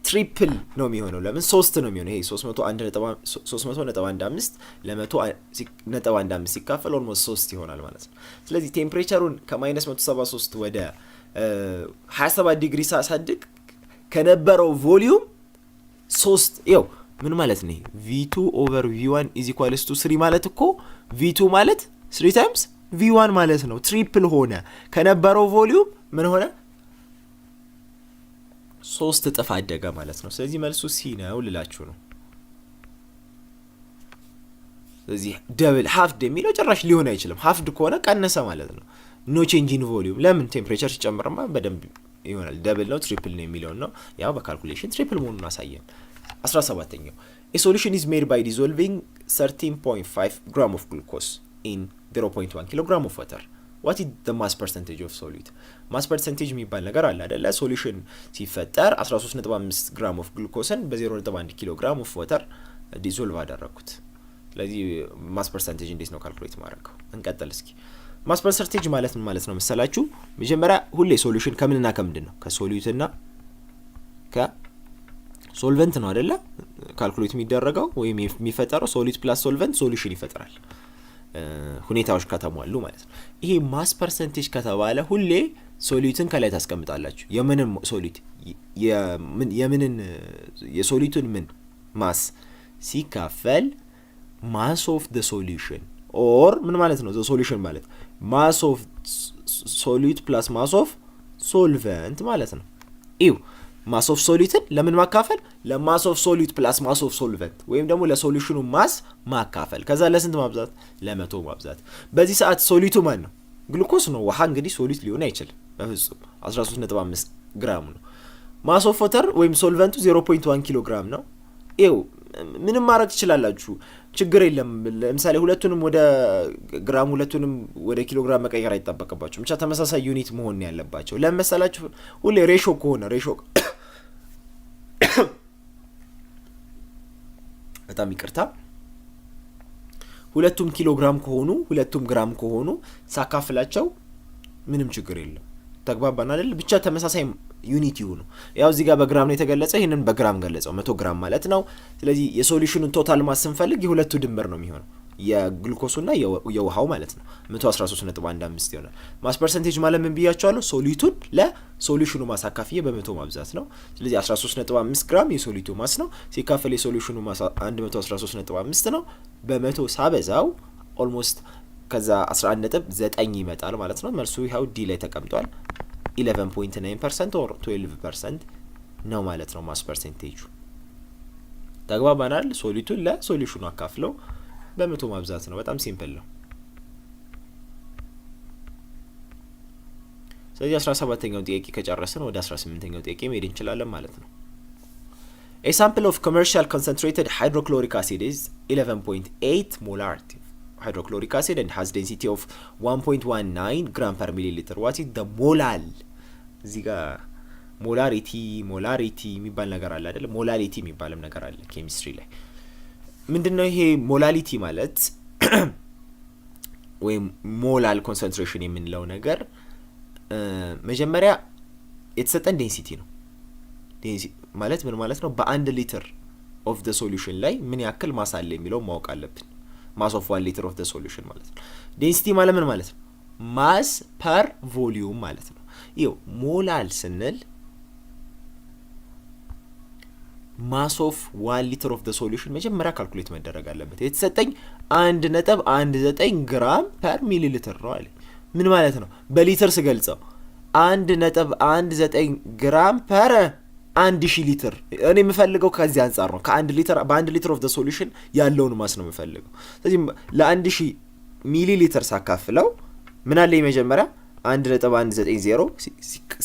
ትሪፕል ነው የሚሆነው። ለምን 3 ነው የሚሆነው? ይሄ 300.15 ለ100.15 ሲካፈል ኦልሞስት 3 ይሆናል ማለት ነው። ስለዚህ ቴምፕሬቸሩን ከማይነስ 173 ወደ 27 ዲግሪ ሳሳድግ ከነበረው ቮሊዩም 3 ይኸው ምን ማለት ነው? v2 ኦቨር v1 ኢዝ ኢኳልስ ቱ 3 ማለት እኮ v2 ማለት 3 ታይምስ v1 ማለት ነው። ትሪፕል ሆነ። ከነበረው ቮሊዩም ምን ሆነ? 3 እጥፍ አደገ ማለት ነው። ስለዚህ መልሱ ሲ ነው ልላችሁ ነው። ስለዚህ ደብል ሃፍድ የሚለው ጭራሽ ሊሆን አይችልም። ሃፍድ ከሆነ ቀነሰ ማለት ነው። ኖ ቼንጅ ኢን ቮሊዩም። ለምን? ቴምፕሬቸር ሲጨምርማ በደንብ ይሆናል። ደብል ነው ትሪፕል ነው የሚለውን ነው ያው በካልኩሌሽን ትሪፕል መሆኑን አሳየን። 17ኛው a solution is made by dissolving 13.5 gram of glucose in 0.1 kilogram of water. what is the mass percentage of solute? mass percentage የሚባል ነገር አለ አይደለ? ሶሉሽን ሲፈጠር 13.5 ግራም ኦፍ ግሉኮስን በ0.1 ኪሎ ግራም ኦፍ ዋተር ዲዞልቭ አደረኩት። ስለዚህ ማስ ፐርሰንቴጅ እንዴት ነው ካልኩሌት ማድረገው? እንቀጥል እስኪ። ማስ ፐርሰንቴጅ ማለት ምን ማለት ነው መሰላችሁ? መጀመሪያ ሁሌ ሶሉሽን ከምንና ከምንድን ነው? ከሶሉት እና ከሶልቨንት ነው አይደለ? ካልኩሌት የሚደረገው ወይም የሚፈጠረው ሶሉት ፕላስ ሶልቨንት ሶሉሽን ይፈጥራል፣ ሁኔታዎች ከተሟሉ ማለት ነው። ይሄ ማስ ፐርሰንቴጅ ከተባለ ሁሌ ሶሉትን ከላይ ታስቀምጣላችሁ። የምንን ሶሉት የምንን የሶሉቱን ምን ማስ ሲካፈል ማስ ኦፍ ዘ ሶሉሽን ኦር ምን ማለት ነው? ዘ ሶሉሽን ማለት ማስ ኦፍ ሶሉት ፕላስ ማስ ኦፍ ሶልቨንት ማለት ነው። ይው ማስ ኦፍ ሶሉትን ለምን ማካፈል? ለማስ ኦፍ ሶሉት ፕላስ ማስ ኦፍ ሶልቨንት ወይም ደግሞ ለሶሉሽኑ ማስ ማካፈል። ከዛ ለስንት ማብዛት? ለ100 ማብዛት። በዚህ ሰዓት ሶሉቱ ማን ነው? ግሉኮስ ነው። ውሃ እንግዲህ ሶሉት ሊሆን አይችልም በፍጹም። 13.5 ግራም ነው። ማስ ኦፍ ወተር ወይም ሶልቨንቱ 0.1 ኪሎ ግራም ነው። ይው ምንም ማድረግ ትችላላችሁ፣ ችግር የለም። ለምሳሌ ሁለቱንም ወደ ግራም ሁለቱንም ወደ ኪሎ ግራም መቀየር አይጠበቅባችሁ። ብቻ ተመሳሳይ ዩኒት መሆን ያለባቸው። ለምን መሰላችሁ? ሁሌ ሬሾ ከሆነ ሬሾ በጣም ይቅርታ፣ ሁለቱም ኪሎ ግራም ከሆኑ ሁለቱም ግራም ከሆኑ ሳካፍላቸው ምንም ችግር የለም። ተግባባን አይደል? ብቻ ተመሳሳይ ዩኒት ይሁኑ። ያው እዚህ ጋር በግራም ነው የተገለጸ፣ ይሄንን በግራም ገለጸው 100 ግራም ማለት ነው። ስለዚህ የሶሉሽኑን ቶታል ማስ ስንፈልግ የሁለቱ ድምር ነው የሚሆነው፣ የግሉኮሱና የውሃው ማለት ነው። 113.15 ይሆናል። ማስ ፐርሰንቴጅ ማለት ምን ብያቸዋለሁ? ሶሉቱን ለሶሉሽኑ ማስ አካፍዬ በ100 ማብዛት ነው። ስለዚህ 13.5 ግራም የሶሉቱ ማስ ነው፣ ሲካፈል የሶሉሽኑ ማስ 113.5 ነው። በ100 ሳበዛው ኦልሞስት ከዛ 11.9 ይመጣል ማለት ነው። መልሱ ይኸው ዲ ላይ ተቀምጧል። 11.9% ኦር 12% ነው ማለት ነው ማስ ፐርሰንቴጁ። ተግባባናል? ሶሉቱን ለሶሉሽኑ አካፍለው በ100 ማብዛት ነው። በጣም ሲምፕል ነው። ስለዚህ 17ኛው ጥያቄ ከጨረስን ወደ 18ኛው ጥያቄ መሄድ እንችላለን ማለት ነው። A sample of commercial concentrated hydrochloric acid is 11.8 molarity hydrochloric acid and has density of 1.19 gram per milliliter. what is the molal? እዚህ ጋር ሞላሪቲ የሚባል ነገር አለ አይደል? ሞላሊቲ የሚባልም ነገር አለ ኬሚስትሪ ላይ። ምንድነው ይሄ ሞላሊቲ ማለት? ወይም ሞላል ኮንሰንትሬሽን የምንለው ነገር መጀመሪያ የተሰጠን ዴንሲቲ ነው። ዴንሲቲ ማለት ምን ማለት ነው? በአንድ ሊትር ኦፍ ዘ ሶሉሽን ላይ ምን ያክል ማስ አለ የሚለው ማወቅ አለብን። ማስ ኦፍ 1 ሊትር ኦፍ ዘ ሶሉሽን ማለት ነው። ዴንሲቲ ማለት ምን ማለት ነው? ማስ ፐር ቮሊዩም ማለት ነው። ይኸው ሞላል ስንል ማስ ኦፍ 1 ሊትር ኦፍ ዘ ሶሉሽን መጀመሪያ ካልኩሌት መደረግ አለበት። የተሰጠኝ 1.19 ግራም ፐር ሚሊ ሊትር ነው አለ። ምን ማለት ነው? በሊትር ስገልጸው 1.19 ግራም ፐር 1000 ሊትር። እኔ የምፈልገው ከዚህ አንጻር ነው። በ1 ሊትር ኦፍ ዘ ሶሉሽን ያለውን ማስ ነው የምፈልገው። ስለዚህ ለ1000 ሚሊ ሊትር ሳካፍለው ምን አለ? መጀመሪያ 1.190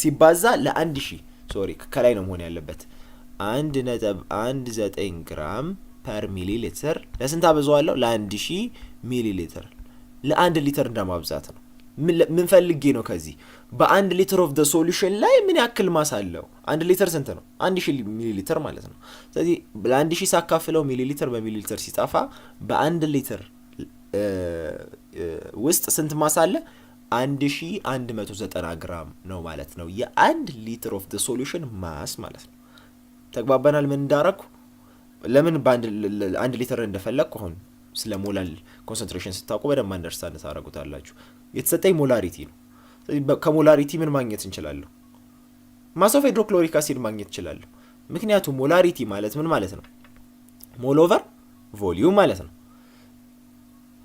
ሲባዛ ለ1000 ሶሪ ከላይ ነው መሆን ያለበት 1.19 ግራም ፐር ሚሊ ሊትር ለስንት አበዛዋለሁ? ለ1000 ሚሊ ሊትር። ለ1 ሊትር እንደማብዛት ነው። ምን ፈልጌ ነው? ከዚህ በ1 ሊትር ኦፍ ዘ ሶሉሽን ላይ ምን ያክል ማስ አለው? 1 ሊትር ስንት ነው? 1000 ሚሊ ሊትር ማለት ነው። ስለዚህ ለ1000 ሳካፍለው ሚሊ ሊትር በሚሊ ሊትር ሲጠፋ በ1 ሊትር ውስጥ ስንት ማስ አለ? 1190 ግራም ነው ማለት ነው። የ1 ሊትር ኦፍ ዘ ሶሉሽን ማስ ማለት ነው። ተግባባናል? ምን እንዳረኩ ለምን በ1 ሊትር እንደፈለግኩ አሁን ስለ ሞላል ኮንሰንትሬሽን ስታውቁ በደንብ አንደርስታንድ ታደርጉታላችሁ። የተሰጠኝ ሞላሪቲ ነው። ስለዚህ ከሞላሪቲ ምን ማግኘት እንችላለሁ? ማስ ኦፍ ሃይድሮክሎሪክ አሲድ ማግኘት እንችላለሁ። ምክንያቱም ሞላሪቲ ማለት ምን ማለት ነው? ሞል ኦቨር ቮሊዩም ማለት ነው።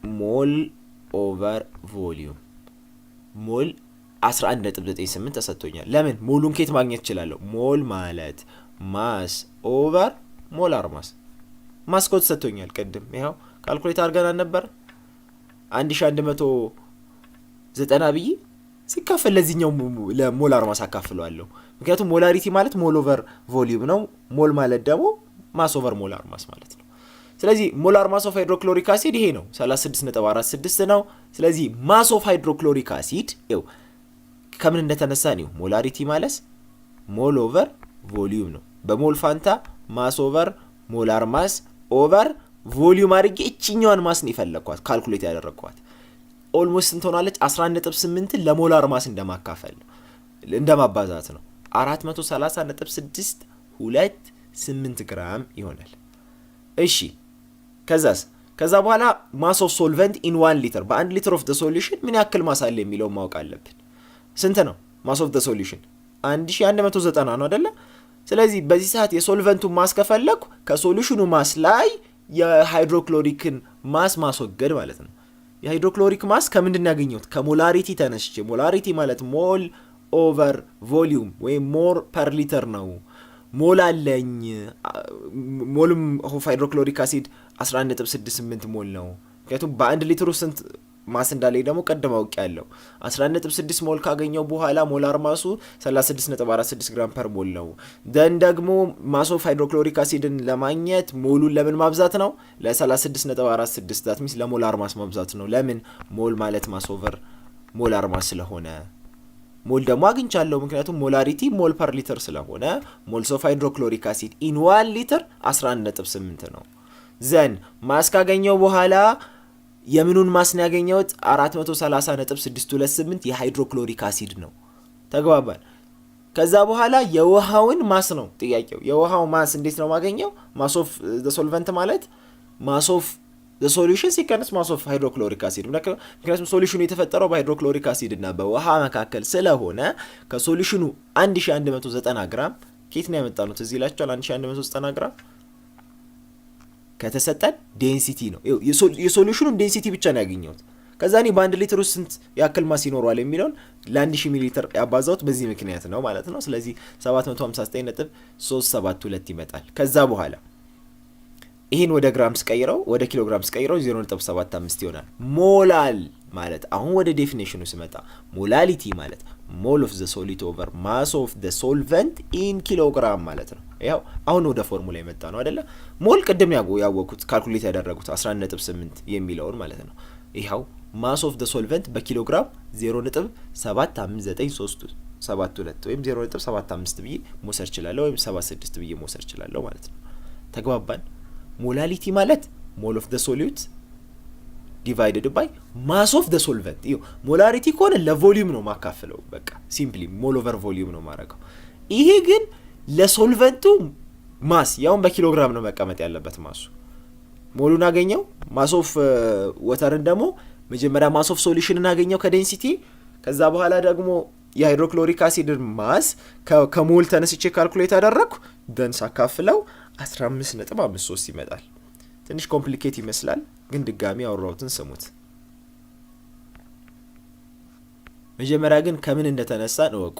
ሞል ኦቨር ቮሊዩም ሞል 11.98 ተሰጥቶኛል። ለምን ሞሉን ኬት ማግኘት እችላለሁ? ሞል ማለት ማስ ኦቨር ሞላር ማስ። ማስ ኮት ተሰጥቶኛል ቅድም ይኸው ካልኩሌት አድርገን አልነበር 1190 ብዬ ሲካፈል ለዚህኛው ለሞላር ማስ አካፍለዋለሁ። ምክንያቱም ሞላሪቲ ማለት ሞል ኦቨር ቮሊዩም ነው። ሞል ማለት ደግሞ ማስ ኦቨር ሞላር ማስ ማለት ነው። ስለዚህ ሞላር ማስ ኦፍ ሃይድሮክሎሪክ አሲድ ይሄ ነው 36.46 ነው። ስለዚህ ማስ ኦፍ ሃይድሮክሎሪክ አሲድ ይኸው ከምን እንደተነሳ ነው ሞላሪቲ ማለት ሞል ኦቨር ቮሊዩም ነው። በሞል ፋንታ ማስ ኦቨር ሞላር ማስ ኦቨር ቮሊዩም አድርጌ እቺኛዋን ማስ ነው የፈለኳት ካልኩሌት ያደረኳት። ኦልሞስት ስንት ሆናለች? 11.8 ለሞላር ማስ እንደማካፈል ነው እንደማባዛት ነው። 430.628 ግራም ይሆናል። እሺ ከዛ በኋላ ማስ ኦፍ ሶልቨንት ኢን 1 ሊትር በ1 ሊትር ኦፍ ዘ ሶሉሽን ምን ያክል ማስ አለ የሚለው ማወቅ አለብን። ስንት ነው ማስ ኦፍ ዘ ሶሉሽን? 1190 ነው አይደለ? ስለዚህ በዚህ ሰዓት የሶልቨንቱን ማስ ከፈለኩ ከሶሉሽኑ ማስ ላይ የሃይድሮክሎሪክን ማስ ማስወገድ ማለት ነው። የሃይድሮክሎሪክ ማስ ከምንድን ያገኘሁት? ከሞላሪቲ ተነስቼ። ሞላሪቲ ማለት ሞል ኦቨር ቮሊዩም ወይም ሞር ፐር ሊተር ነው። ሞል አለኝ። ሞልም ኦፍ ሃይድሮክሎሪክ አሲድ 11.68 ሞል ነው። ምክንያቱም በአንድ ሊትር ውስጥ ስንት ማስ እንዳለኝ ደግሞ ቀደም አውቄያለሁ። 11.6 ሞል ካገኘው በኋላ ሞላር ማሱ 36.46 ግራም ፐር ሞል ነው። ደን ደግሞ ማስ ኦፍ ሃይድሮክሎሪክ አሲድን ለማግኘት ሞሉን ለምን ማብዛት ነው? ለ36.46 ዳት ሚንስ ለሞላር ማስ ማብዛት ነው። ለምን? ሞል ማለት ማስ ኦቨር ሞላር ማስ ስለሆነ። ሞል ደግሞ አግኝቻለሁ ምክንያቱም ሞላሪቲ ሞል ፐር ሊትር ስለሆነ ሞልስ ኦፍ ሃይድሮክሎሪክ አሲድ ኢን 1 ሊትር 11.8 ነው። ዘን ማስ ካገኘው በኋላ የምኑን ማስ ነው ያገኘሁት? 430.628 የሃይድሮክሎሪክ አሲድ ነው። ተግባባን? ከዛ በኋላ የውሃውን ማስ ነው ጥያቄው። የውሃው ማስ እንዴት ነው ማገኘው? ማስ ኦፍ ዘ ሶልቨንት ማለት ማስ ኦፍ ዘ ሶሉሽን ሲቀንስ ማስ ኦፍ ሃይድሮክሎሪክ አሲድ። ምክንያቱም ሶሉሽኑ የተፈጠረው በሃይድሮክሎሪክ አሲድ እና በውሃ መካከል ስለሆነ ከሶሉሽኑ 1190 ግራም ኬት ነው ያመጣነው? እዚህ ይላችኋል 1190 ግራም ከተሰጠን ዴንሲቲ ነው። የሶሉሽኑን ዴንሲቲ ብቻ ነው ያገኘሁት። ከዛ እኔ በአንድ ሊትር ውስጥ ስንት ያክል ማስ ይኖረዋል የሚለውን ለ1000 ሚሊ ሊትር ያባዛሁት በዚህ ምክንያት ነው ማለት ነው። ስለዚህ 759.372 ይመጣል። ከዛ በኋላ ይህን ወደ ግራም ስቀይረው ወደ ኪሎ ግራም ስቀይረው 0.75 ይሆናል። ሞላል ማለት አሁን ወደ ዴፊኔሽኑ ስመጣ ሞላሊቲ ማለት ሞል ኦፍ ዘ ሶሊድ ኦቨር ማስ ኦፍ ዘ ሶልቨንት ኢን ኪሎግራም ማለት ነው። ያው አሁን ወደ ፎርሙላ የመጣ ነው አይደለ? ሞል ቅድም ያወቁት ካልኩሌት ያደረጉት 11.8 የሚለውን ማለት ነው። ይኸው ማስ ኦፍ ዘ ሶልቨንት በኪሎግራም 0.759372 ወይም 0.75 ብዬ መውሰድ እችላለሁ ወይም 76 ብዬ መውሰድ እችላለሁ ማለት ነው። ተግባባን? ሞላሊቲ ማለት ሞል ኦፍ ዘ ሶሉት ዲቫይድድ ባይ ማስ ኦፍ ዘ ሶልቨንት። ይኸው ሞላሪቲ ከሆነ ለቮሊዩም ነው ማካፈለው። በቃ ሲምፕሊ ሞል ኦቨር ቮሊዩም ነው ማረገው። ይሄ ግን ለሶልቨንቱ ማስ ያውን በኪሎግራም ነው መቀመጥ ያለበት ማሱ። ሞሉን አገኘው። ማስ ኦፍ ወተርን ደግሞ መጀመሪያ ማስ ኦፍ ሶሉሽንን አገኘው ከዴንሲቲ። ከዛ በኋላ ደግሞ የሃይድሮክሎሪክ አሲድን ማስ ከሞል ተነስቼ ካልኩሌት አደረኩ። ደን ሳካፍለው 15.53 ይመጣል። ትንሽ ኮምፕሊኬት ይመስላል ግን ድጋሚ አወራሁትን ስሙት። መጀመሪያ ግን ከምን እንደተነሳ እወቁ።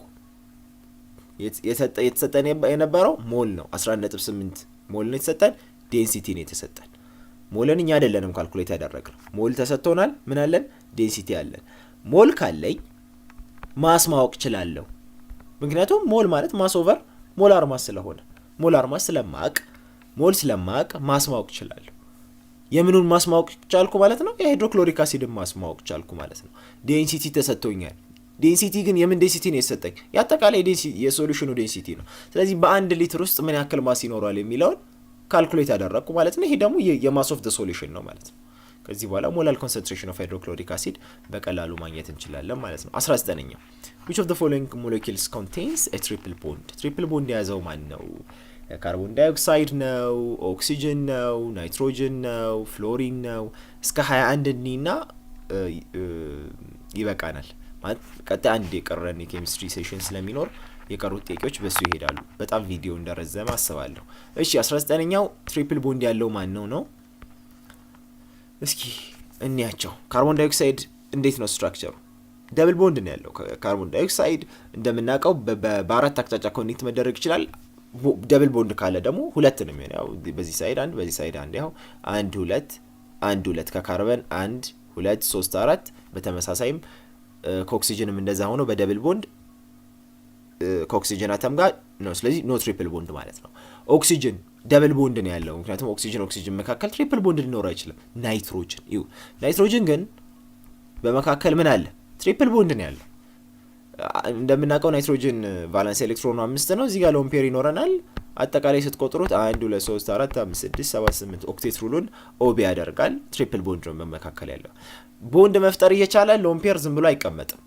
የተሰጠን የነበረው ሞል ነው 11.8 ሞል ነው የተሰጠን። ዴንሲቲ ነው የተሰጠን። ሞልን እኛ አይደለንም ካልኩሌት ያደረግነው። ሞል ተሰጥቶናል። ምን አለን? ዴንሲቲ አለን። ሞል ካለኝ ማስ ማወቅ እችላለሁ። ምክንያቱም ሞል ማለት ማስ ኦቨር ሞላር ማስ ስለሆነ ሞላር ማስ ስለማቅ ሞል ስለማቅ ማስ ማወቅ እችላለሁ። የምኑን ማስ ማወቅ ቻልኩ ማለት ነው? የሃይድሮክሎሪክ አሲድን ማስ ማወቅ ቻልኩ ማለት ነው። ዴንሲቲ ተሰጥቶኛል። ዴንሲቲ ግን የምን ዴንሲቲ ነው የተሰጠኝ? ያጠቃላይ ዴንሲቲ የሶሉሽኑ ዴንሲቲ ነው። ስለዚህ በአንድ ሊትር ውስጥ ምን ያክል ማስ ይኖራል የሚለውን ካልኩሌት ያደረኩ ማለት ነው። ይሄ ደግሞ የማስ ኦፍ ዘ ሶሉሽን ነው ማለት ነው። ከዚህ በኋላ ሞላል ኮንሰንትሬሽን ኦፍ ሃይድሮክሎሪክ አሲድ በቀላሉ ማግኘት እንችላለን ማለት ነው። 19ኛው which of the following molecules contains a triple bond? ትሪፕል ቦንድ የያዘው ማን ነው? ካርቦን ዳይኦክሳይድ ነው፣ ኦክሲጅን ነው፣ ናይትሮጅን ነው፣ ፍሎሪን ነው። እስከ 21 እኒና ይበቃናል ማለት ቀጣይ አንድ የቀረን የኬሚስትሪ ሴሽን ስለሚኖር የቀሩት ጥያቄዎች በሱ ይሄዳሉ። በጣም ቪዲዮ እንደረዘመ አስባለሁ። እሺ 19ኛው ትሪፕል ቦንድ ያለው ማን ነው? እስኪ እንያቸው። ካርቦን ዳይኦክሳይድ እንዴት ነው ስትራክቸሩ? ደብል ቦንድ ነው ያለው። ካርቦን ዳይኦክሳይድ እንደምናውቀው በአራት አቅጣጫ ኮኔክት መደረግ ይችላል። ደብል ቦንድ ካለ ደግሞ ሁለት ነው የሚሆነው። ያው በዚህ ሳይድ አንድ፣ በዚህ ሳይድ አንድ። ያው 1 2 ከካርበን 1 2 3 4 በተመሳሳይም ከኦክሲጅንም እንደዛ ሆኖ በደብል ቦንድ ከኦክሲጅን አተም ጋር ነው። ስለዚህ ኖ ትሪፕል ቦንድ ማለት ነው። ኦክሲጅን ደብል ቦንድ ነው ያለው። ምክንያቱም ኦክሲጅን መካከል ትሪፕል ቦንድ ሊኖር አይችልም። ናይትሮጅን ግን በመካከል ምን አለ? ትሪፕል ቦንድ ነው ያለው። እንደምናውቀው ናይትሮጅን ቫላንስ ኤሌክትሮኑ 5 ነው። እዚህ ጋር ሎን ፔር ይኖረናል። አጠቃላይ ስትቆጥሩት 1 2 3 4 5 6 7 8 ኦክቴት ሩሉን ኦቢ ያደርጋል። ትሪፕል ቦንድ ነው በመካከል ያለው። ቦንድ መፍጠር እየቻለ ሎን ፔር ዝም ብሎ አይቀመጥም።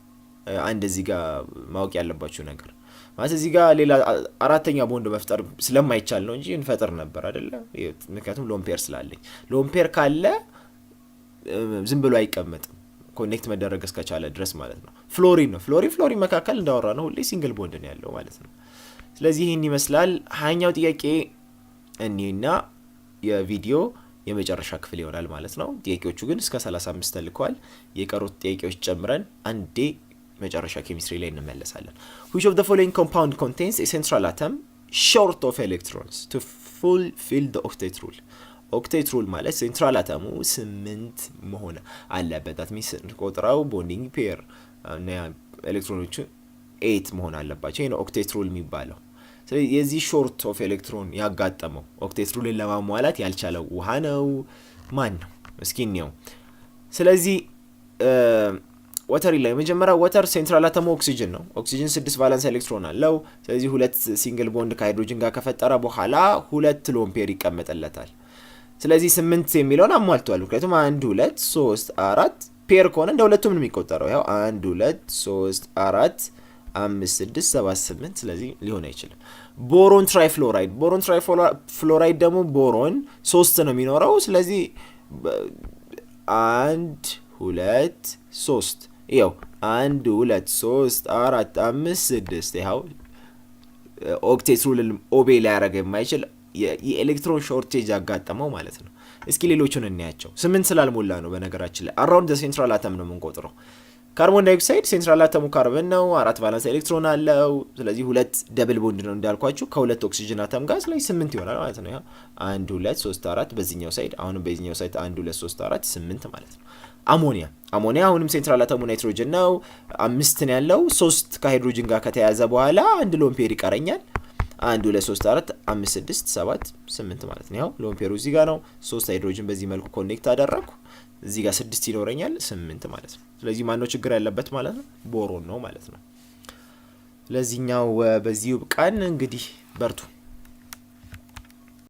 አንድ እዚህ ጋር ማወቅ ያለባችሁ ነገር ማለት እዚህ ጋር ሌላ አራተኛ ቦንድ መፍጠር ስለማይቻል ነው እንጂ እንፈጥር ነበር አይደለ? ምክንያቱም ሎን ፔር ስላለኝ። ሎን ፔር ካለ ዝም ብሎ አይቀመጥም ኮኔክት መደረግ እስከቻለ ድረስ ማለት ነው። ፍሎሪን ነው። ፍሎሪን መካከል እንዳወራ ነው ሁሌ ሲንግል ቦንድ ነው ያለው ማለት ነው። ስለዚህ ይህን ይመስላል 20ኛው ጥያቄ። እኒና የቪዲዮ የመጨረሻ ክፍል ይሆናል ማለት ነው። ጥያቄዎቹ ግን እስከ 35 ተልከዋል። የቀሩት ጥያቄዎች ጨምረን አንዴ መጨረሻ ኬሚስትሪ ላይ እንመለሳለን። which of the following compound contains a central atom short of electrons to fulfill the octet rule? ኦክቴት ሩል ማለት ሴንትራል አተሙ 8 መሆን አለበት። that means ቆጥራው ቦንዲንግ ፔር እና ኤሌክትሮኖቹ 8 መሆን አለባቸው። ይሄ ነው ኦክቴት ሩል የሚባለው። ስለዚህ የዚህ ሾርት ኦፍ ኤሌክትሮን ያጋጠመው ኦክቴት ሩልን ለማሟላት ያልቻለው ውሃ ነው። ማን ነው? እስኪ እንየው። ስለዚህ ወተር ላይ መጀመሪያ ወተር ሴንትራል አተሙ ኦክሲጅን ነው። ኦክሲጅን 6 ቫላንስ ኤሌክትሮን አለው። ስለዚህ ሁለት ሲንግል ቦንድ ከሃይድሮጅን ጋር ከፈጠረ በኋላ 2 ሎን ፔር ይቀመጥለታል። ስለዚህ 8 የሚለውን አሟልቷል። ምክንያቱም 1 2 3 4 ፔር ከሆነ እንደ ሁለቱም ነው የሚቆጠረው። ያው 1 2 3 4 5 6 7 8 ስለዚህ ሊሆን አይችልም። ቦሮን ትራይፍሎራይድ ደግሞ ቦሮን 3 ነው የሚኖረው። ስለዚህ 1 2 3 ይኸው 1 2 3 4 5 6 ይኸው ኦክቴት ሩልን ኦቤ ላይ ያደረገ የማይችል የኤሌክትሮን ሾርቴጅ ያጋጠመው ማለት ነው። እስኪ ሌሎቹን እናያቸው። 8 ስላልሞላ ነው በነገራችን ላይ አራውንድ ዘ ሴንትራል አተም ነው የምንቆጥረው። ካርቦን ዳይኦክሳይድ ሴንትራል አተሙ ካርበን ነው፣ 4 ቫላንስ ኤሌክትሮን አለው። ስለዚህ 2 ደብል ቦንድ ነው እንዳልኳችሁ ከሁለት ኦክሲጅን አተም ጋር። ስለዚህ 8 ይሆናል ማለት ነው። 1 2 3 4 በዚህኛው ሳይድ አሁንም በዚህኛው ሳይድ 1 2 3 4 8 ማለት ነው። አሞኒያ አሁንም ሴንትራል አተሙ ናይትሮጅን ነው፣ 5 ነው ያለው። 3 ከሃይድሮጅን ጋር ከተያያዘ በኋላ 1 ሎን ፔር ይቀረኛል። 1 2 3 4 5 6 7 8 ማለት ነው። ያው ሎን ፔሩ እዚህ ጋር ነው። 3 ሃይድሮጅን በዚህ መልኩ ኮኔክት አደረኩ። እዚህ ጋር 6 ይኖረኛል 8 ማለት ነው። ስለዚህ ማን ነው ችግር ያለበት ማለት ነው? ቦሮን ነው ማለት ነው። ለዚህኛው በዚሁ ቃን እንግዲህ በርቱ።